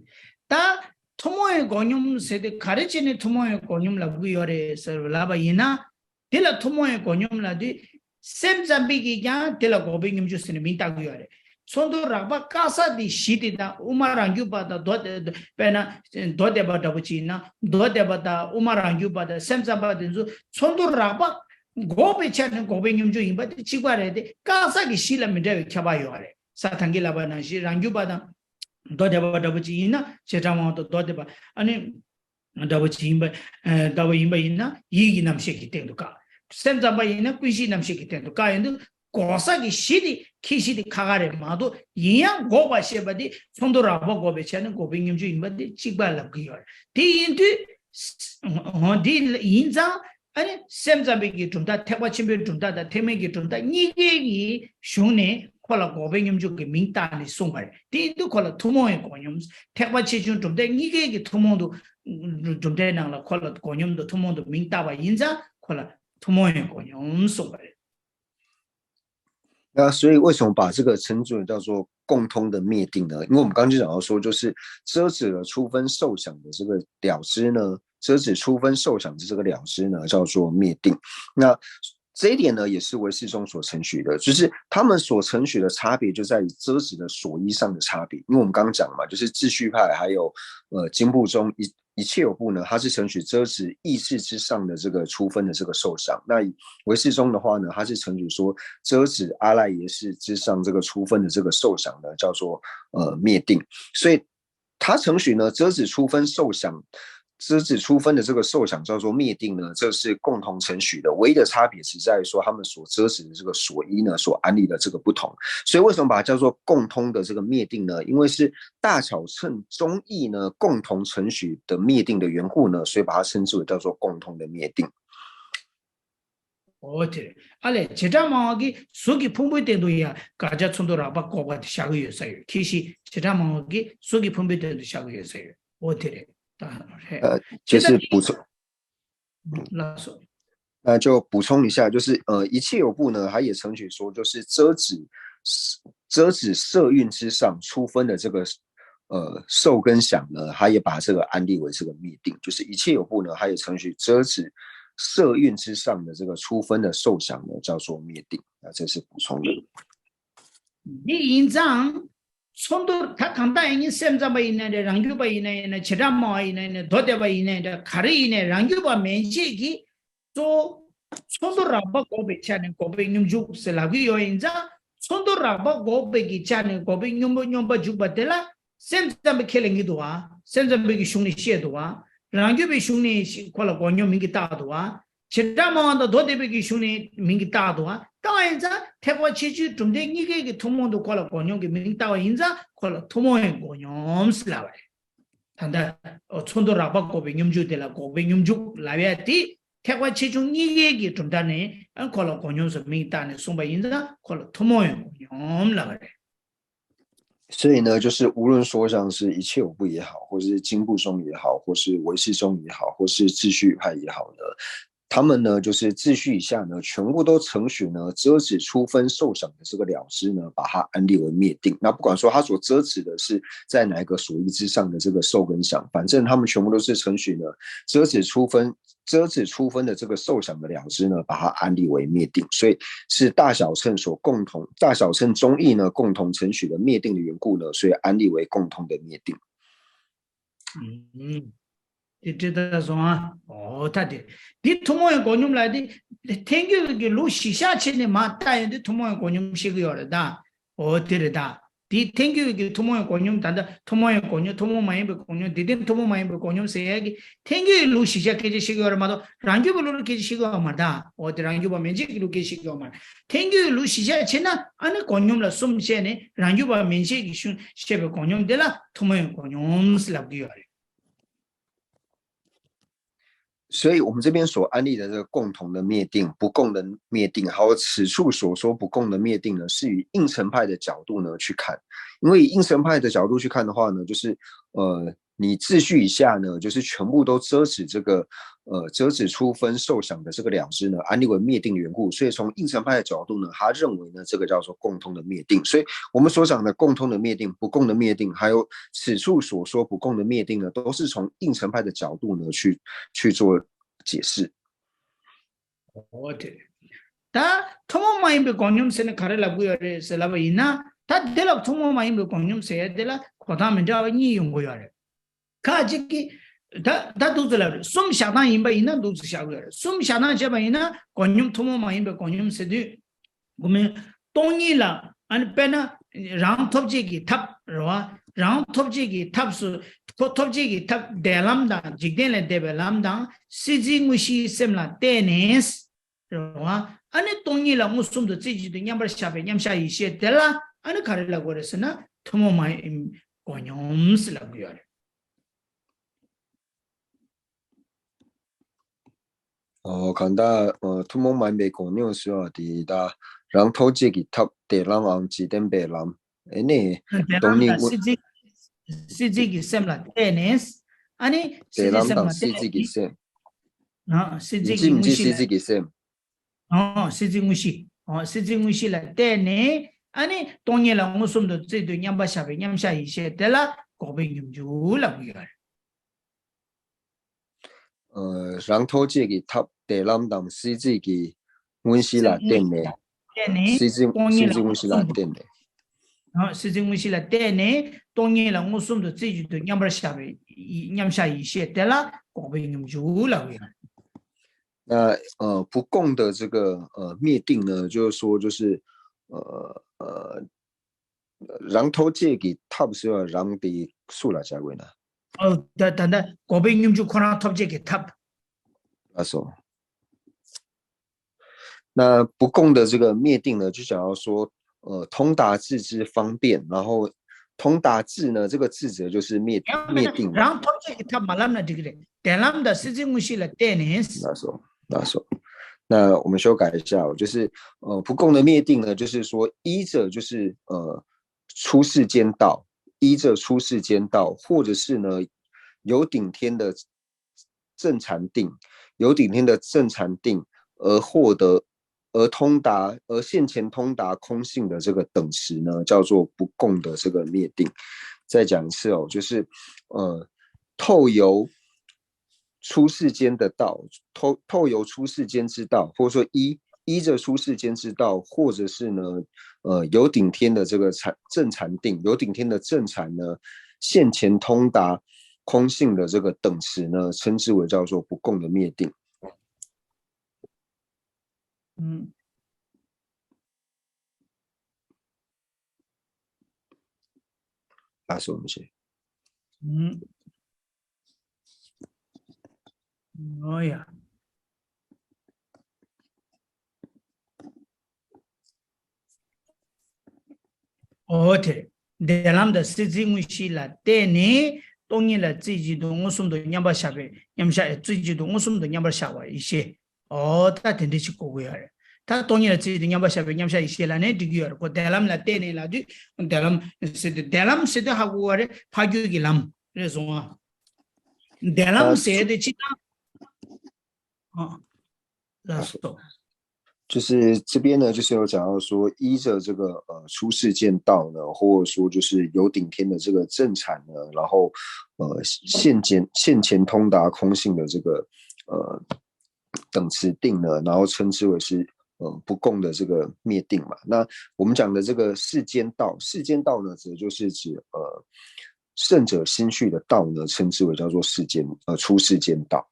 다 토모의 고념 세대 가르치는 토모의 고념라고 요래서 라바이나 딜라 토모의 고념라디 셈잠비기냐 딜라 고백님 주스는 민다고 요래. 손도 라바 까사디 시디다 우마랑규바다 도데 페나 도데바다 부치나 도데바다 우마랑규바다 셈잠바든주 손도 라바 고베차는 고백님 주 임바디 치과래데 까사기 실라미데 켜봐요래. 사탕기 라바나시 랑규바다 도데바 다부지나 제자마도 도데바 아니 다부지임바 다부임바 있나 이기 남식이 때도가 셈자바 있나 꾸시 남식이 때도가 인도 고사기 시디 키시디 카가레 마도 이양 고바셰바디 손도라바 고베체는 고빙님주 임바디 찍발랍기요 디인도 디 인자 아니 셈자베기 좀다 태바침베 좀다 태메기 좀다 니게기 숑네 콜라 고백님주게 민다니 송발 디도 콜라 투모의 고념 택바치준 좀데 니게기 투모도 좀 되나라 콜라 고념도 투모도 민다바 인자 콜라 투모의 고념 송발 那所以为什么把这个称之为叫做共通的灭定呢？因为我们刚刚就讲到说，就是遮止了初分受想的这个了知呢，遮止初分受想的这个了知呢，叫做灭定。那这一点呢，也是唯识中所承许的，就是他们所承许的差别就在于遮止的所依上的差别。因为我们刚刚讲嘛，就是秩序派还有经部中一切有部呢，它是承许遮止意识之上的这个初分的这个受想。那以唯识中的话呢，它是承许说遮止阿赖耶识之上这个初分的这个受想呢，叫做灭定。所以它承许呢遮止初分受想。遮止初分的这个受想叫做灭定呢，这是共同承许的，唯一的差别只在于说他们所遮止的这个所依呢，所安立的这个不同。所以为什么把它叫做共通的这个灭定呢？因为是大巧称中义呢共同承许的灭定的缘故呢，所以把它称之为叫做共通的灭定。어때? 알레 제자마기 속이 풍부된도야 가자 촌도라바 고바디 샤고였어요. 키시 제자마기 속이 풍부된도 샤고였어요. 어때? 就是补充，就补充一下，就是一切有部呢，它也承许说，就是遮止色蕴之上初分的这个受跟想呢，他也把这个安立为这个灭定，就是一切有部呢，他也承许遮止色蕴之上的这个出分的受想呢，叫做灭定。那这是补充的。이 인장 손도 다 간다니 셈자바 있네 랑규바 있네 치라마 있네 도데바 있네 가리 있네 랑규바 멘지기 또 손도 라바 고베 차네 고베 님죽 selagi yo 인자 손도 라바 고베기 차네 고베 뇽바 죽바텔라 셈자바 켈랭기도와 셈자베기 슝니 시에도와 랑규베 슝니 콜라 고뇨 민기 따도와 치라마도 도데베기 슝니 민기 따도와当然，泰国地区中间一个土木都过了公用的名到现在过了土木的公用是了呗。但是从头拉把国民用就得了，国民用就来边的泰国其中一个中间呢，过了公用是名单的，送把现在过了土木的公用了呗。所以呢，就是无论说像是一切有部也好，或是经部宗也好，或是唯识宗也好，或是秩序派也好呢。他们呢，就是秩序以下呢，全部都承许呢，遮止出分受想的这个了知呢，把它安立为灭定。那不管说他所遮止的是在哪一个所依之上的这个受跟想，反正他们全部都是承许呢，遮止出分的这个受想的了知呢，把它安立为灭定。所以是大小乘大小乘宗义呢共同承许的灭定的缘故呢，所以安立为共同的灭定。这的说啊，他的，你土木的公用来的，天狗的路西下去的嘛，大人的土木的公用是个样的哒，对的哒，你天狗的土木的公用，但是土木的公用，土木买不公用，地土木买不公用，谁个天狗的路西下去是个样的嘛都，rangi的路去是个样嘛哒，对rangi的面积路去是个样嘛，天狗的路西下去呢，安那公用了送些呢，rangi的面积去是个公用的啦，土木的公用是那个样的。所以我们这边所安立的这个共同的灭定、不共的灭定，还有此处所说不共的灭定呢，是以应成派的角度呢去看。因为以应成派的角度去看的话呢，就是你秩序以下呢，就是全部都遮止这个遮止出分受想的这个了知呢，安立为灭定的缘故。所以从应成派的角度呢，他认为呢，这个叫做共通的灭定。所以我们所讲的共通的灭定、不共的灭定，还有此处所说不共的灭定呢，都是从应成派的角度呢去做解释。对，他土木买不公用，现在看来不要的是那么一那，他得了土木买不公用，现在得了，可他们叫你用过的。看这个，他都是来的，送下单银吧，银那都是下个的，送下单下吧，银那公用土木买银吧，公用是的，我们当年了，俺本来让托这个他是吧？让托这个他是。托这个他带来的，今天来代表来的，实际我是什么啦？带年是吧？俺那东西了，我送的自己的两百下边，两下一些的啦，俺那看来那个的是呢，他们买公用是那个样的。看到土木买卖公用时候的哒，让托这个他带来昂几点白浪，那东西我。是这个什么啦？带年是，安尼是这什么？是这个什？是这个不是这个什？是这个是，是这个是啦。带年，安尼当年了，我送的这对两百下边，两下一些的啦，搞不用就了个样。让托这个他带来当是这个温西拉店的，是这温西拉店的。是这个是啦，带呢，当年了，我送的这句的两百下边，两下一些的啦，搞不用就了个样。那不共的这个灭定呢，就是说就是让头这个他不是要让的数来加位呢？但搞不用就可能头这个他。说，那不共的这个灭定呢，就想要说。通达智之方便，然后通达智呢，这个智者就是灭定。然后这个他马上的这个人，但他们的实际东西了，带年是。那说，那我们修改一下，就是不共的灭定呢，就是说依着就是出世间道，依着出世间道，或者是呢有顶天的正禅定，有顶天的正禅定而获得。而现前通达空性的这个等持呢，叫做不共的这个灭定。再讲一次哦，就是透由出世间的道，透由出世间之道，或者说依着出世间之道，或者是呢，有顶天的这个正禅定，有顶天的正禅呢，现前通达空性的这个等持呢，称之为叫做不共的灭定。是我们写。哦呀。어때? 대람다 시징무시라 때니 동일라 지지도 무슨도 냠바샤베 냠샤 지지도 무슨도 냠바샤와 이시 어다 된듯이 고고야 다 동일라 지지도 냠바샤베 냠샤 이시라네 디기어 고 대람라 때니라디 대람 세대 하고 와래 파규기람 그래서 대람 세대 치다 라스토就是这边呢，就是有讲到说，依着这个出世间道呢，或者说就是有顶天的这个正禅呢，然后现前通达空性的这个等持定呢，然后称之为是不共的这个灭定嘛。那我们讲的这个世间道，世间道呢，指的就是指圣者心绪的道呢，称之为叫做出世间道。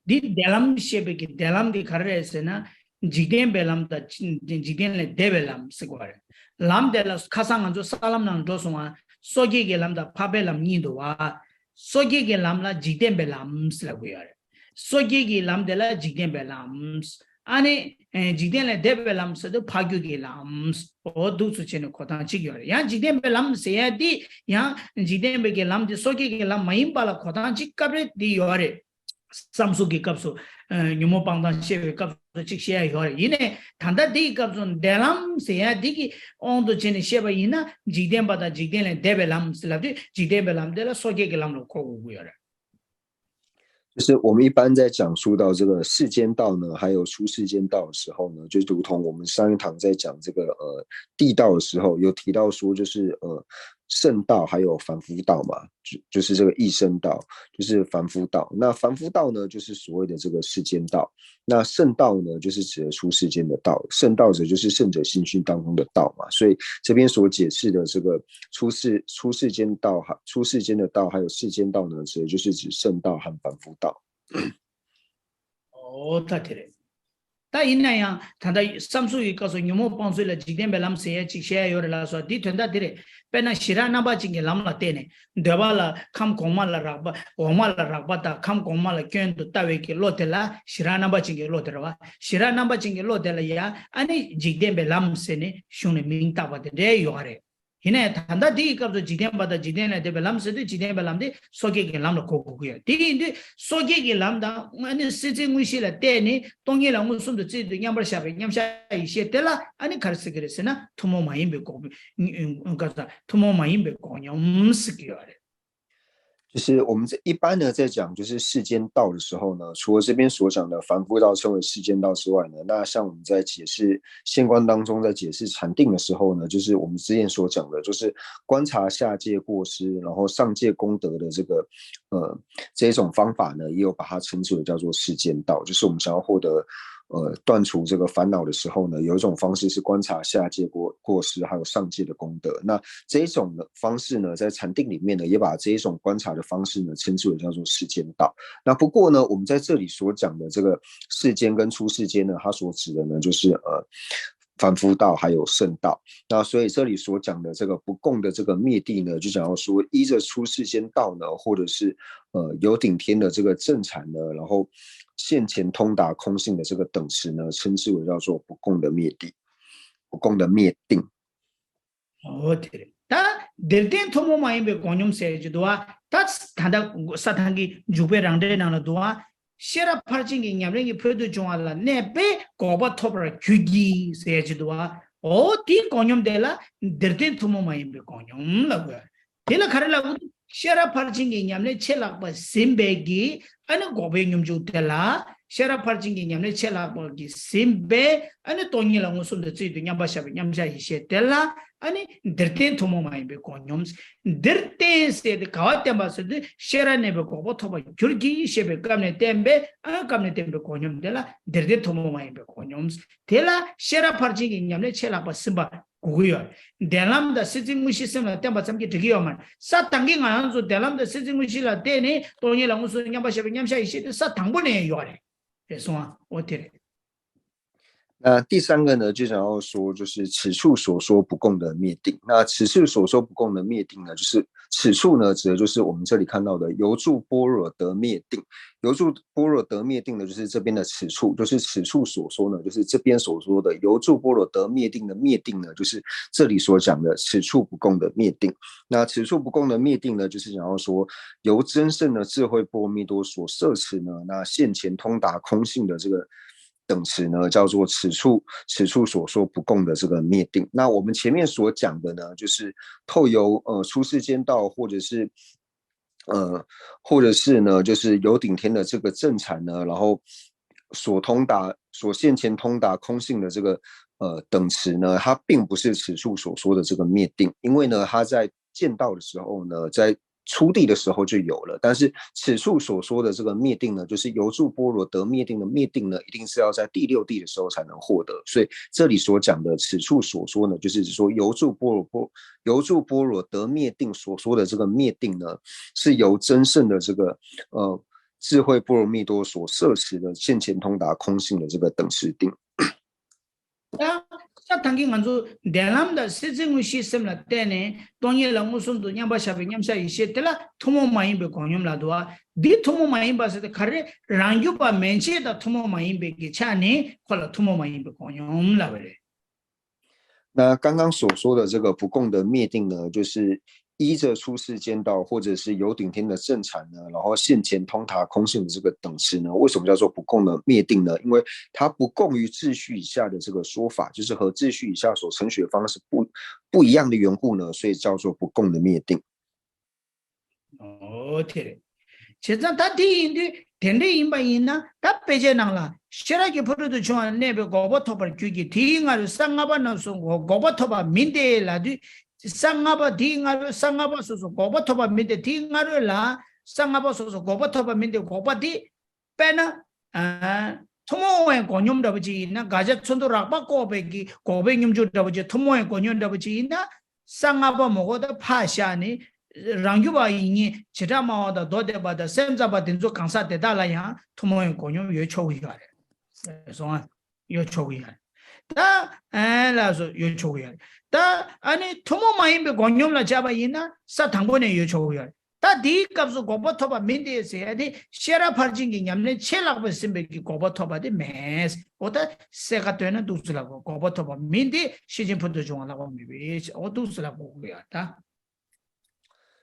di dalam shebeki dalam di karresena jigden belam ta jigden le debelam sigware lam dela khasang anjo salam nang doswa soge ge lam da phabelam ni do wa soge ge lam la jigden belam slagware soge ge lam dela jigden belam ane jigden le debelam se do phagyu ge lam odu su chen ko ta chi gyore ya jigden belam se ya di ya jigden be ge lam di soge ge lam maim bala ko ta chi kabre di yore samsugi kapsu nyumo pangdan shewe kapsu chikshaya yore yine tanda digi kapsu delam seya digi ondo chene sheba yina jigden bada jigden le debe lam silabdi jigden be lam dela soge ge lam lo kogu yore。就是我们一般在讲述到这个世间道呢，还有出世间道的时候呢，就如同我们上一堂在讲这个地道的时候，有提到说就是圣道还有凡夫道嘛，就是这个一生道，就是凡夫道。那凡夫道呢，就是所谓的这个世间道；那圣道呢，就是指的出世间的道。圣道者就是圣者心绪当中的道嘛。所以这边所解释的这个出世间道、出世间的道，还有世间道呢，指的就是指圣道和凡夫道。哦，他听嘞。다 있나야 다다 삼수이 가서 유모 방수를 지된 벨람세에 지셔야 요래라서 디된다 디레 빼나 시라나바 징게 람라 때네 데발라 캄 공말라 라바 공말라 라바다 캄 공말라 견도 따웨게 로텔라 시라나바 징게 로테라와 시라나바 징게 로텔라야 아니 지된 벨람세네 슝네 민타바데 요아레 हिने धंधा दी कब तो जिदें बता जिदें ने दे बेलम से दे जिदें बेलम दे सोगे के लाम लो कोको कुया दी इंदे सोगे के लाम दा मैंने सिजे मुशी ला तेने तोंगे ला मुसुम तो जिदे न्यामर शाबे न्यामशा इशे तेला 아니 खारसे करे से ना तुमो माइन बे को उनका तुमो माइन बे को न्याम स्कियो रे就是我们一般呢在讲就是世间道的时候呢，除了这边所讲的凡夫道称为世间道之外呢，那像我们在解释现观当中在解释禅定的时候呢，就是我们之前所讲的，就是观察下界过失，然后上界功德的这个这一种方法呢，也有把它称之为叫做世间道，就是我们想要获得断除这个烦恼的时候呢，有一种方式是观察下界过失，还有上界的功德。那这一种的方式呢，在禅定里面呢，也把这一种观察的方式呢，称之为叫做世间道。那不过呢，我们在这里所讲的这个世间跟出世间呢，它所指的呢，就是凡夫道还有圣道。那所以这里所讲的这个不共的这个灭地呢，就讲到说依着出世间道呢，或者是有顶天的这个正禅呢，然后现前通达空性的这个等持呢，称之为叫做不共的灭地，不共的灭定。哦，对。다 델텐 토모 마임베 공념 세지도와 다 다다 사탕기 주베 랑데 나나도와 셰라 파르징기 냠랭이 표도 종알라 네베 고바 토브라 규기 세지도와 어디 공념데라 델텐 토모 마임베 공념 라고 델라 카르라고 셰라 파르징기 냠레 첼락바 심베기 아니 고베 냠주텔라 셰라 파르징기 냠레 첼락바기 심베 아니 토니라 무슨데 찌도 냠바샤베 냠샤 이셰텔라 아니 들때 도모마이 배 고념 들때 세드 가와때 봤어도 셰라네 배 고보토바 줄기 셰베 감네 템베 아 감네 템베 고념 데라 들때 도모마이 배 고념 데라 셰라 파르지기 냠네 체라 바스바 고고요 데람다 시징무시스나 템바 참기 되기요만 사 당기 가는소 데람다 시징무시라 데네 돈이랑 무슨 냠바 셰베 냠샤 이시 사 당분에 요래 그래서 어때 那第三个呢，就想要说，就是此处所说不共的灭定。那此处所说不共的灭定呢，就是此处呢，指的就是我们这里看到的由住般若得灭定。由住般若得灭定呢，就是这边的此处，就是此处所说呢，就是这边所说的由住般若得灭定的灭定呢，就是这里所讲的此处不共的灭定。那此处不共的灭定呢，就是想要说由真正的智慧波罗蜜多所摄持呢，那现前通达空性的这个 等词呢，叫做此处所说不共的这个灭定。那我们前面所讲的呢，就是透由出世间道，或者是呢，就是有顶天的这个正禅呢，然后所现前通达空性的这个等词呢，它并不是此处所说的这个灭定，因为呢，它在见道的时候呢，在 出地的时候就有了，但是此处所说的这个灭定呢，就是由住般若得灭定的灭定呢，一定是要在第六地的时候才能获得。所以这里所讲的此处所说呢，就是说由住般若得灭定所说的这个灭定呢，是由真正的这个智慧波罗蜜多所摄持的现前通达空性的这个等持定。 자 당긴 간주 대남다 세징의 시스템라 때네 동일랑 무슨 냐바 샤베 냠샤 이시텔라 토모 마임베 공염라도와 디 토모 마임바세데 카레 랑유바 멘체다 토모 마임베 차니 콜라 토모 마임베 공염라베레 那刚刚所说的这个不共的灭定呢，就是依着出世间道或者是有顶天的正禅呢，然后现前通达空性的这个等持呢，为什么叫做不共的灭定呢？因为它不共于秩序以下的这个说法，就是和秩序以下所承许的方式不一样的缘故呢，所以叫做不共的灭定。哦，对，现在他第一的天的因吧因呢，他别介囊了。 시라기 포르도 중앙 내배 고버토버 규기 디잉아르 상가바 나서 고버토바 민데라디 상가바 디잉아르 상가바 소소 고버토바 민데 디잉아르라 상가바 소소 고버토바 민데 고바디 빼나 아 토모의 권념다버지 있나 가자 촌도락 고백이 고백님주다버지 토모의 권념다버지 있나 상가바 먹어도 파샤니 랑규바이니 지라마다 도데바다 셈자바 딘조 강사 대달라야 토모의 권념 요초위가 그래서 요초기야. 다 알아서 요초기야. 다 아니 토모 마임베 공룡라 잡아이나 사탕본에 요초기야. 다 디값서 고버토바 민데세야디 셰라 파르징기 냠네 첼락버 심베기 고버토바디 메스 오다 세가 되는 두스라고 고버토바 민데 시진푼도 중앙라고 미비 어두스라고 그야다.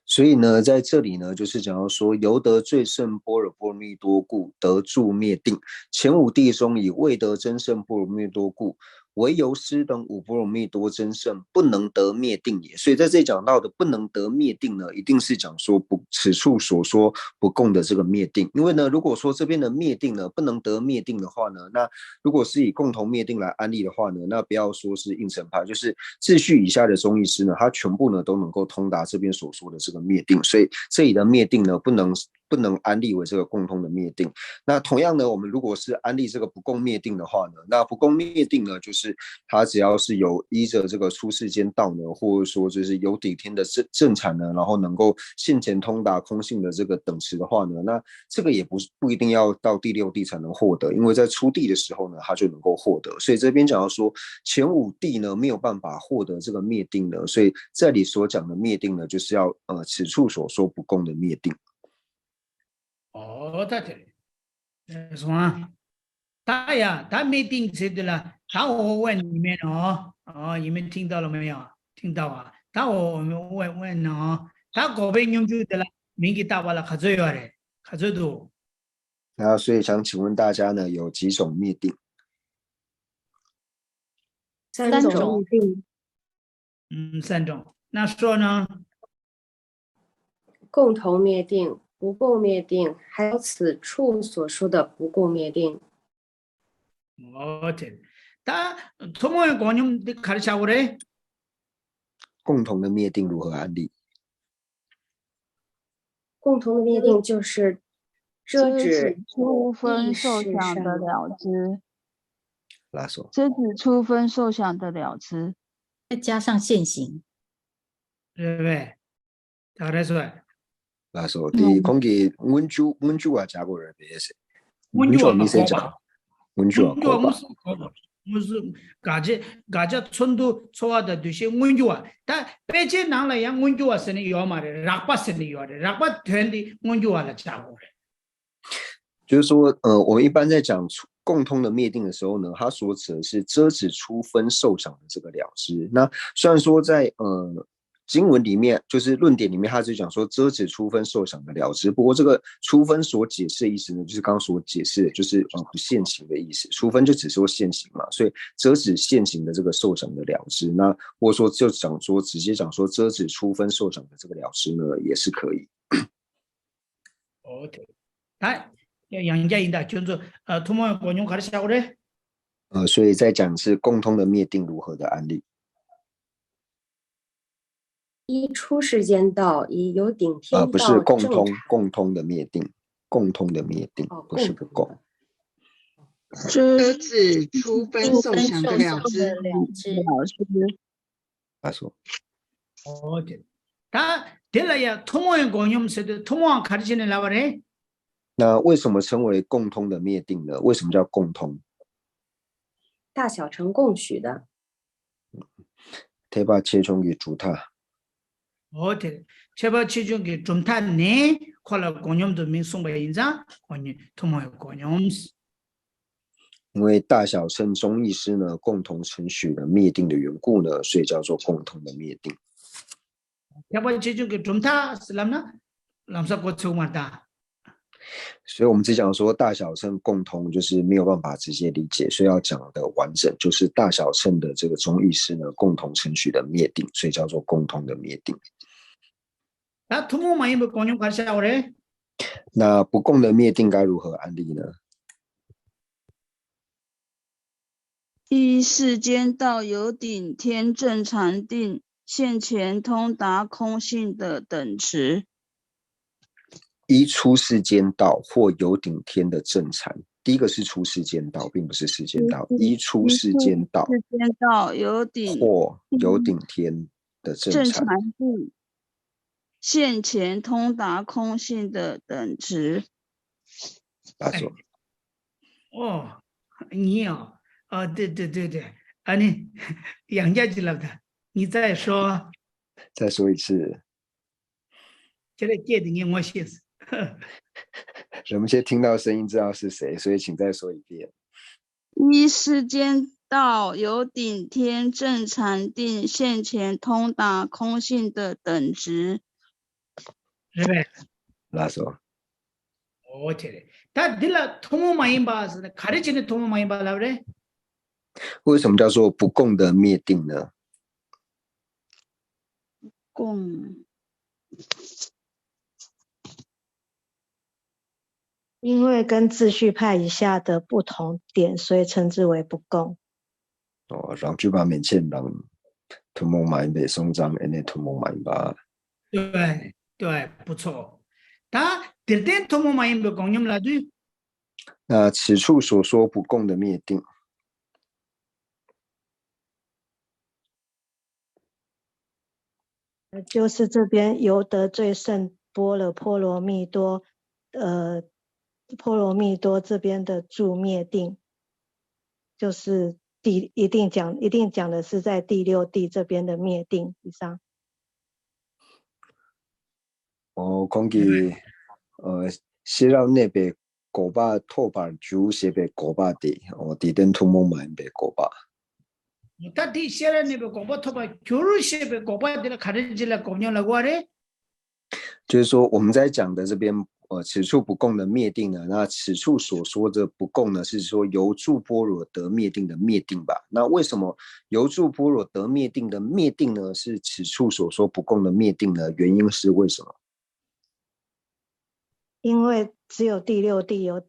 所以呢，在这里呢，就是讲到说，由得最胜般若波罗蜜多故，得住灭定。前五地中以未得真胜般若蜜多故，唯由师等五波罗蜜多真胜不能得灭定也。所以在这里讲到的不能得灭定呢，一定是讲说此处所说不共的这个灭定。因为呢，如果说这边的灭定呢不能得灭定的话呢，那如果是以共同灭定来安立的话呢，那不要说是应成派，就是秩序以下的中医师呢，他全部呢都能够通达这边所说的这个灭定。所以这里的灭定呢不能安立为这个共通的灭定。那同样呢，我们如果是安立这个不共灭定的话呢，那不共灭定呢，就是它只要是有依着这个出世间道呢，或者说就是有顶天的正禅呢，然后能够现前通达空性的这个等持的话呢，那这个也不一定要到第六地才能获得，因为在出地的时候呢，它就能够获得。所以这边讲到说前五地呢没有办法获得这个灭定呢，所以这里所讲的灭定呢，就是要此处所说不共的灭定。 哦，对，什么？他呀，他没定谁的了？他我问你们哦，你们听到了没有？听到啊？他我问哦，他go边用就的了，名给大完了，可最要嘞，可最多。那所以想请问大家呢，有几种灭定？三种灭定。三种。那说呢？共同灭定。 不共灭定，还有此处所说的不共灭定。哦，对，他토모의 권념 가르쳐 그래? 共同的灭定如何安立？共同的灭定就是遮止出分意受识上想的了知，拉手。遮止出分受想的了知。再加上现行，对不对？大概说，拉手。第空给温州啊，加过人别是。温州啊，没谁搞吧，讲。温州啊，搞吧。我是가자 촌도 소화다 되시 문주와 다 배제 나라 양 문주와 쓰니 요마래 락바 쓰니 요래 락바 된디 문주와라 자고래 就是说，我们一般在讲共通的灭定的时候呢，它所指的是遮止出分受想的这个了知。那虽然说在经文里面，就是论点里面，它就讲说遮止出分受想的了知。不过这个出分所解释的意思呢，就是刚刚所解释的，就是不现行的意思。出分就只说现行嘛，所以遮止现行的这个受想的了知。那或者说就讲说直接讲说遮止出分受想的这个了知呢，也是可以。OK， 来，양자인다 전조 토모의 권용 가르치라고 그래? 所以在讲是共通的灭定如何的案例。依出世间道，以有顶天道不是共正通，常共通的灭定，共通的灭定，不是不共。遮止出分受想的了知。他说， OK， 다 될라야 토모의 권용 세대 토모와 가르치는 그래? 那为什么称为共通的灭定呢？为什么叫共通？大小乘共许的。贴吧切中给主他。 어때? 제발 치중기 좀 탔네. 콜라 권용도 민송바 인자. 권용 토모의 권용. 因为大小乘中义师呢共同承许了灭定的缘故呢，所以叫做共同的灭定。 제발 치중기 좀 타. 슬람나? 람사 고쳐 말다. 所以我们只讲说大小乘共通，就是没有办法直接理解，所以要讲的完整，就是大小乘的这个中义师呢共同承许的灭定，所以叫做共通的灭定。 나 토모 많이 뭐 권용 가르치라고 그래? 那不共的灭定该如何安立呢？依世间道有顶天正禅定，现前通达空性的等持。依出世间道或有顶天的正禅，第一个是出世间道，并不是世间道。依出世间道，世间道有顶或有顶天的正禅，定，现前通达空性的等持。他说：“哦，你啊，对，아니 양자질랍다. 你再说，再说一次。 这个界定我写是。 人们先听到声音知道是谁，所以请再说一遍。依世间道有顶天正禅定，现前通达空性的等值。是呗？他说：“哦，这다 딜라 토모 많이 봐서 가르치는 토모 많이 봐라 그래? 为什么叫做不共的灭定呢？共。 因为跟秩序派以下的不同点，所以称之为不共。让就把免欠让图蒙买被松张，那图蒙买吧。对，不错。다 들땐 토모 많이 봐 공념 라도. 那此处所说不共的灭定，就是这边由得最胜波罗蜜多，波罗蜜多这边的住灭定，就是一定讲的是在第六地这边的灭定以上。讲起先让那边狗巴托巴就先被狗巴的，地点图蒙买被狗巴。 다 디시라네 be 고바 토바 교르시 be 고바 데라 가르질라 공념라고 하래? 就是说我们在讲的这边此处不共的灭定呢，那此处所说的不共呢，是说由住般若得灭定的灭定吧？那为什么由住般若得灭定的灭定呢？是此处所说不共的灭定呢？原因是为什么？因为只有第六地有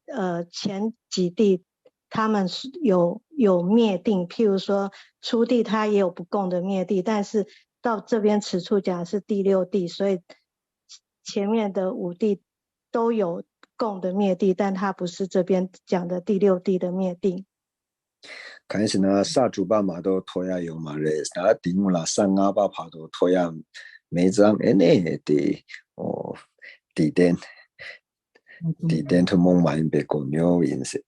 前几地他们有灭定，譬如说初地它也有不共的灭定，但是到这边此处讲的是第六地，所以前面的五地都有共的灭地，但它不是这边讲的第六地的灭定。开始呢，萨主巴马都拖呀有嘛嘞，那题目啦，上阿巴帕都拖呀每张那的哦，地点图蒙买被公牛颜色。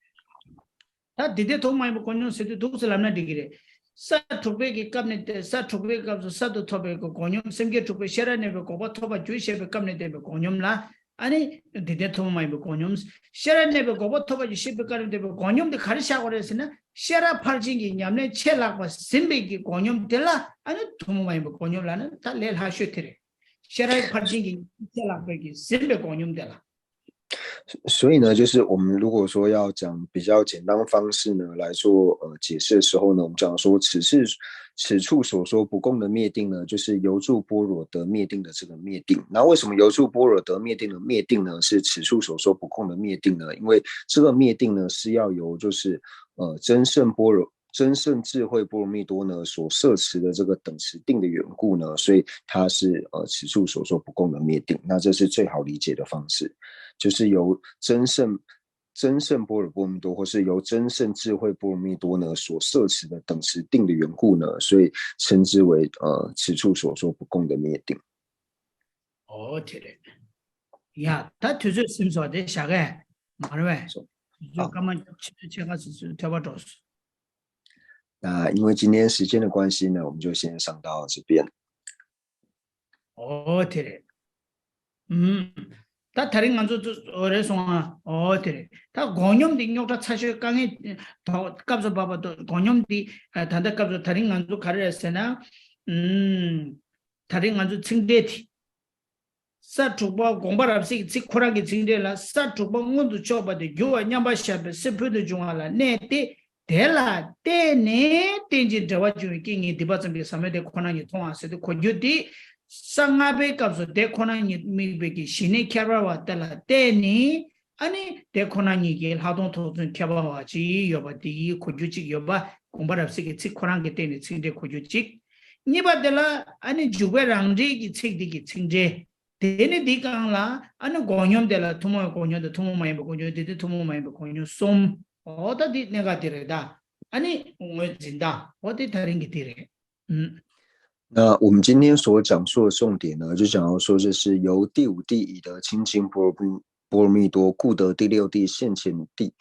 他弟弟同埋不公牛是的都是咱们这个的。sa thukbe ki kapne te sa thukbe kap sa do thobe ko konyom semge thukbe shara ne be ko ba thoba ju shebe kapne te be konyom la ani dide thoma mai be konyom shara ne be ko ba thoba ju shebe kapne te be konyom de khari sha gore sina shara pharjing ki nyamne chela ko simbe ki konyom de la ani thoma mai be konyom la na ta lel ha shwe tere shara pharjing ki chela be ki simbe konyom de la。所以呢，就是我们如果说要讲比较简单方式呢来做解释的时候呢，我们讲说此处所说不共的灭定呢，就是由住般若得灭定的这个灭定。那为什么由住般若得灭定的灭定呢？是此处所说不共的灭定呢？因为这个灭定呢是要由就是真正智慧波罗蜜多呢所摄持的这个等持定的缘故呢，所以它是此处所说不共的灭定。那这是最好理解的方式，就是由真圣般若波罗蜜多，或是由真圣智慧波罗蜜多呢所摄持的等持定的缘故呢，所以称之为此处所说不共的灭定。哦，对的，呀，他就是什么说的？下个，马上呗，就干嘛？这个是跳把着数。那因为今天时间的关系呢，我们就先上到这边。哦，对的，他다른 간주 어레송아 어때 다 공염디 욕다 차셔 강에 더 값을 봐봐도 공염디 단다 값을 다른 간주 가르했으나 다른 간주 칭대티 사투바 공발합시 직코라기 칭대라 사투바 응도 줘봐도 요아 냠바샤베 스프도 중알라 네티 대라 때네 땡지 저와주 킹이 디바점비 사메데 코나니 통화세도 고유디 상하베 값을 데코나니 미베기 신의 캬바와 달라 때니 아니 데코나니게 하동 토든 캬바와지 여바디 고주직 여바 공발합시게 치코랑게 때니 칭데 고주직 니바들라 아니 주베랑지기 칭디기 칭제 데니 디강라 아니 고념들라 투모 고녀도 투모 마이 고녀 데데 투모 마이 고녀 솜 어디디 내가 데레다 아니 뭐 진다 어디 다른 게 데레那我们今天所讲述的重点呢，就讲到说这是由第五地以得清净波罗蜜多，故得第六地现前地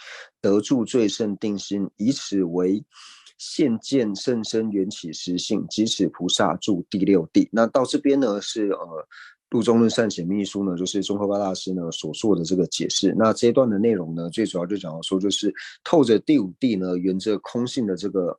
得住最胜定心，以此为现见甚深缘起实性，即此菩萨住第六地。那到这边呢是路中论善显密书呢，就是宗喀巴大师呢所做的这个解释。那这一段的内容呢，最主要就讲到说，就是透着第五地呢，沿着空性的这个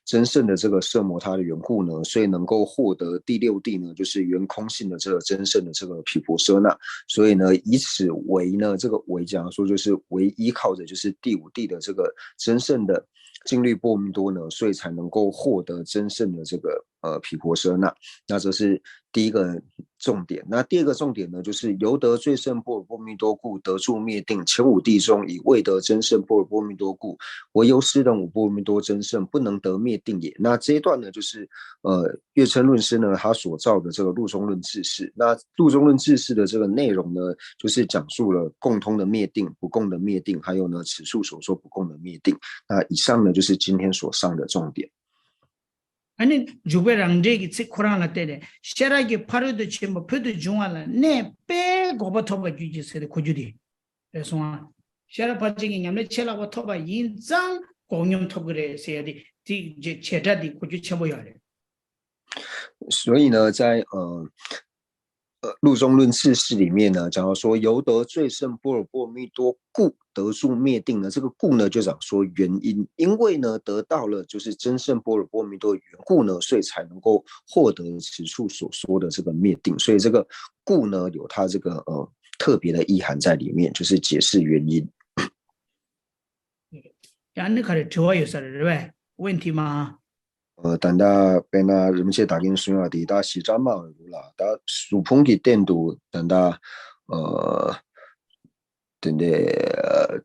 真圣的这个摄摩他的缘故呢，所以能够获得第六地呢，就是原空性的这个真圣的这个毗婆舍那。所以呢，以此为呢，这个为讲说就是为依靠着就是第五地的这个真圣的净律波罗蜜多呢，所以才能够获得真圣的这个毗婆舍那。那这是第一个重点。那第二个重点呢，就是由得最胜般若波罗蜜多故，得住灭定。前五地中，以未得真胜般若波罗蜜多故，唯由斯等五波罗蜜多真胜，不能得灭定也。那这一段呢，就是月称论师呢他所造的这个路中论智释。那路中论智释的这个内容呢，就是讲述了共通的灭定、不共的灭定，还有呢此处所说不共的灭定。那以上呢就是今天所上的重点。아니 주베랑제기 치코랑라 때에 샤라기 파르도 쳔뭐 표도 중알라 네빼 고바토바 주지세데 고주디 그래서 샤라 파징이 냠네 첼라고 토바 인장 공용 토그레 세야디 디 제다디 고주 쳔보야래 所以呢在路中论智释里面呢，讲到说由得最胜般若波罗蜜多故得住灭定呢，这个故呢就讲说原因，因为呢得到了就是真胜般若波罗蜜多的缘故呢，所以才能够获得此处所说的这个灭定，所以这个故呢有它这个特别的意涵在里面，就是解释原因。야네 카레 좋아요 사르르베问题吗？但他变那人们去打进孙亚的，他西藏嘛有啦，他苏蓬的电度，但他等的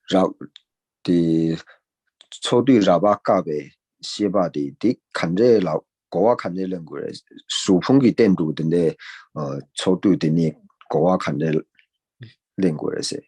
绕的抽对喇叭嘎呗，西巴的看着国外看的人过来，数碰给电度的呢，抽对的呢，国外看的人过来噻。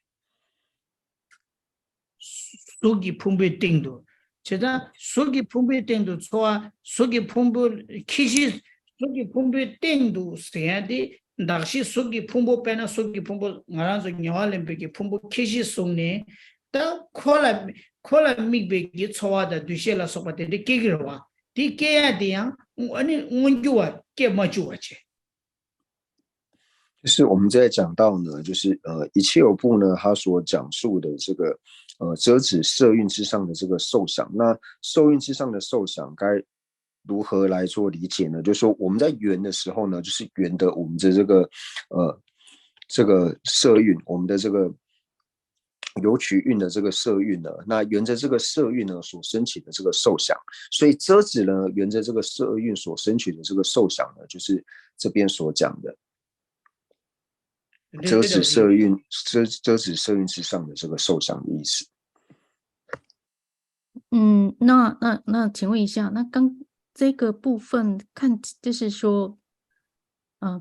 수기 풍부의 땡도 제가 수기 풍부의 땡도 좋아 수기 풍부 키시 수기 풍부의 땡도 세야디 다시 수기 풍부 빼나 수기 풍부 나라서 녀알렘베기 풍부 키시 송네 다 콜라 미베기 좋아다 두실라 소바데 깨기로와 디깨야 돼야 아니 온주와 깨마주와체 就是我们在讲到呢，就是一切有部呢，他所讲述的这个遮止色蕴之上的这个受想，那受蕴之上的受想该如何来做理解呢？就是说我们在缘的时候呢，就是缘的我们的这个色蕴，我们的这个有取蕴的这个色蕴呢，那沿着这个色蕴呢所升起的这个受想，所以遮止呢沿着这个色蕴所升起的这个受想呢，就是这边所讲的。遮止色蕴，遮止色蕴之上的这个受想的意思。那请问一下，那刚这个部分看就是说，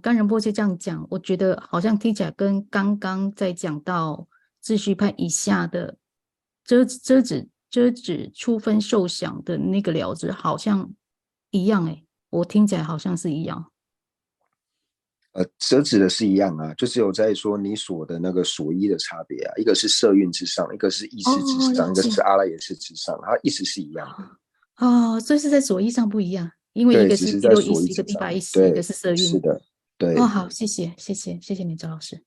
甘仁波切这样讲，我觉得好像听起来跟刚刚在讲到秩序派以下的遮止初分受想的那个了知好像一样诶，我听起来好像是一样。遮止的是一样啊，就只有在说你所的那个所依的差别啊，一个是色蕴之上，一个是意识之上，一个是阿赖耶识之上，它意思是一样的。所以是在所依上不一样，因为一个是第六意识，一个第八意识，一个是色蕴。是的，对。好，谢谢你，赵老师。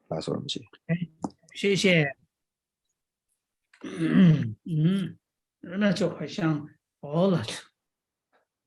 打手龙姐，谢谢。那就好像了。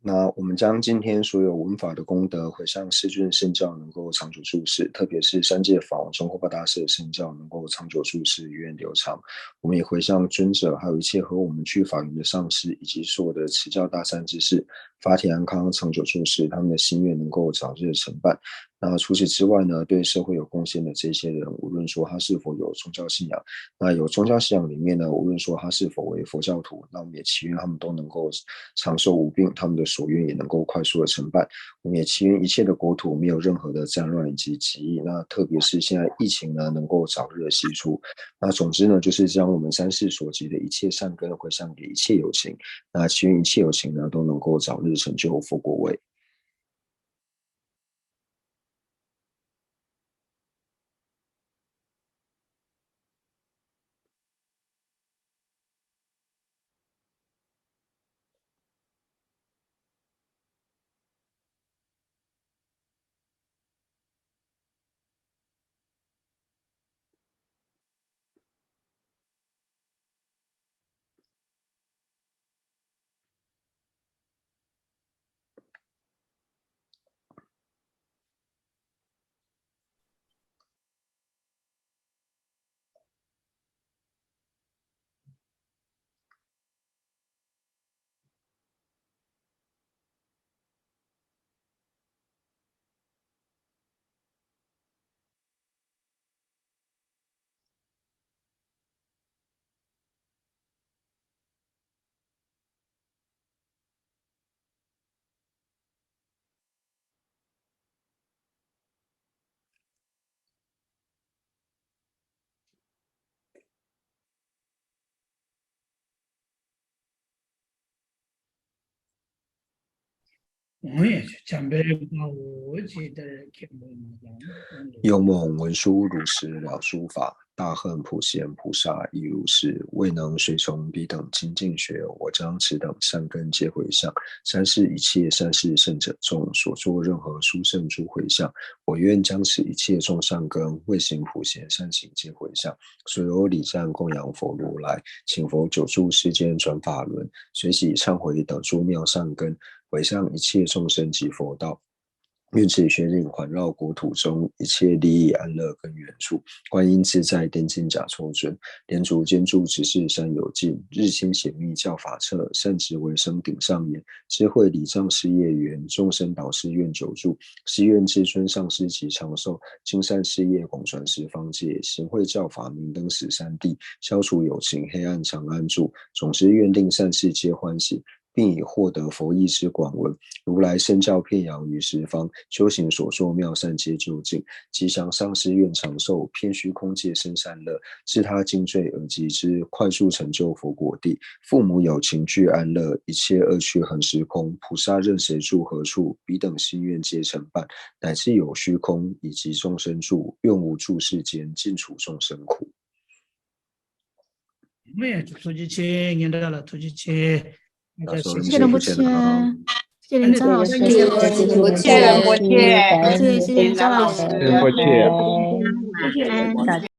那我们将今天所有文法的功德回向世尊圣教能够长久住世，特别是三界法王中后巴大士的圣教能够长久住世，源远流长。我们也回向尊者，还有一切和我们具法缘的上师，以及所有的持教大善之士，法体安康，长久住世，他们的心愿能够早日成办。那除此之外呢，对社会有贡献的这些人，无论说他是否有宗教信仰，那有宗教信仰里面呢，无论说他是否为佛教徒，那我们也祈愿他们都能够长寿无病，他们的所愿也能够快速的成办。我们也祈愿一切的国土没有任何的战乱以及疾疫，那特别是现在疫情呢，能够早日的息出。那总之呢，就是将我们三世所及的一切善根回向给一切有情，那祈愿一切有情呢都能够早日成就佛果位。勇猛文殊如是了诸法，大恨普贤菩萨亦如是。未能随从彼等精进学，我将此等善根皆回向。三世一切善事圣者众所作任何殊胜诸回向，我愿将此一切众善根未行普贤善行皆回向。所有礼赞供养佛如来，请佛久住世间转法轮，随喜忏悔等诸妙善根，回向一切众生及佛道。愿此玄领环绕国土中一切利益安乐跟缘处，观音自在电尽甲抽尊，莲足坚住直至山有尽，日清显密教法彻，善值为生顶上言，智慧礼障事业缘，众生导师愿久住，誓愿至尊上师及长寿，精善事业广传十方界，行慧教法明灯十三地，消除有情黑暗常安住，总之愿令善事皆欢喜，并以获得佛意之广闻。如来身教遍扬于十方，修行所说妙善皆究竟。吉祥上师愿长寿，偏虚空界生善乐。自他尽罪而及之，快速成就佛果地。父母有情俱安乐，一切恶趣恒时空。菩萨任谁住何处，彼等心愿皆成办。乃至有虚空，以及众生住，愿无住世间，尽除众生苦。没有，突击切，念到了突击切。谢谢仁波切，谢谢林张老师，谢谢仁波切，谢谢张老师，仁波切。谢谢大家。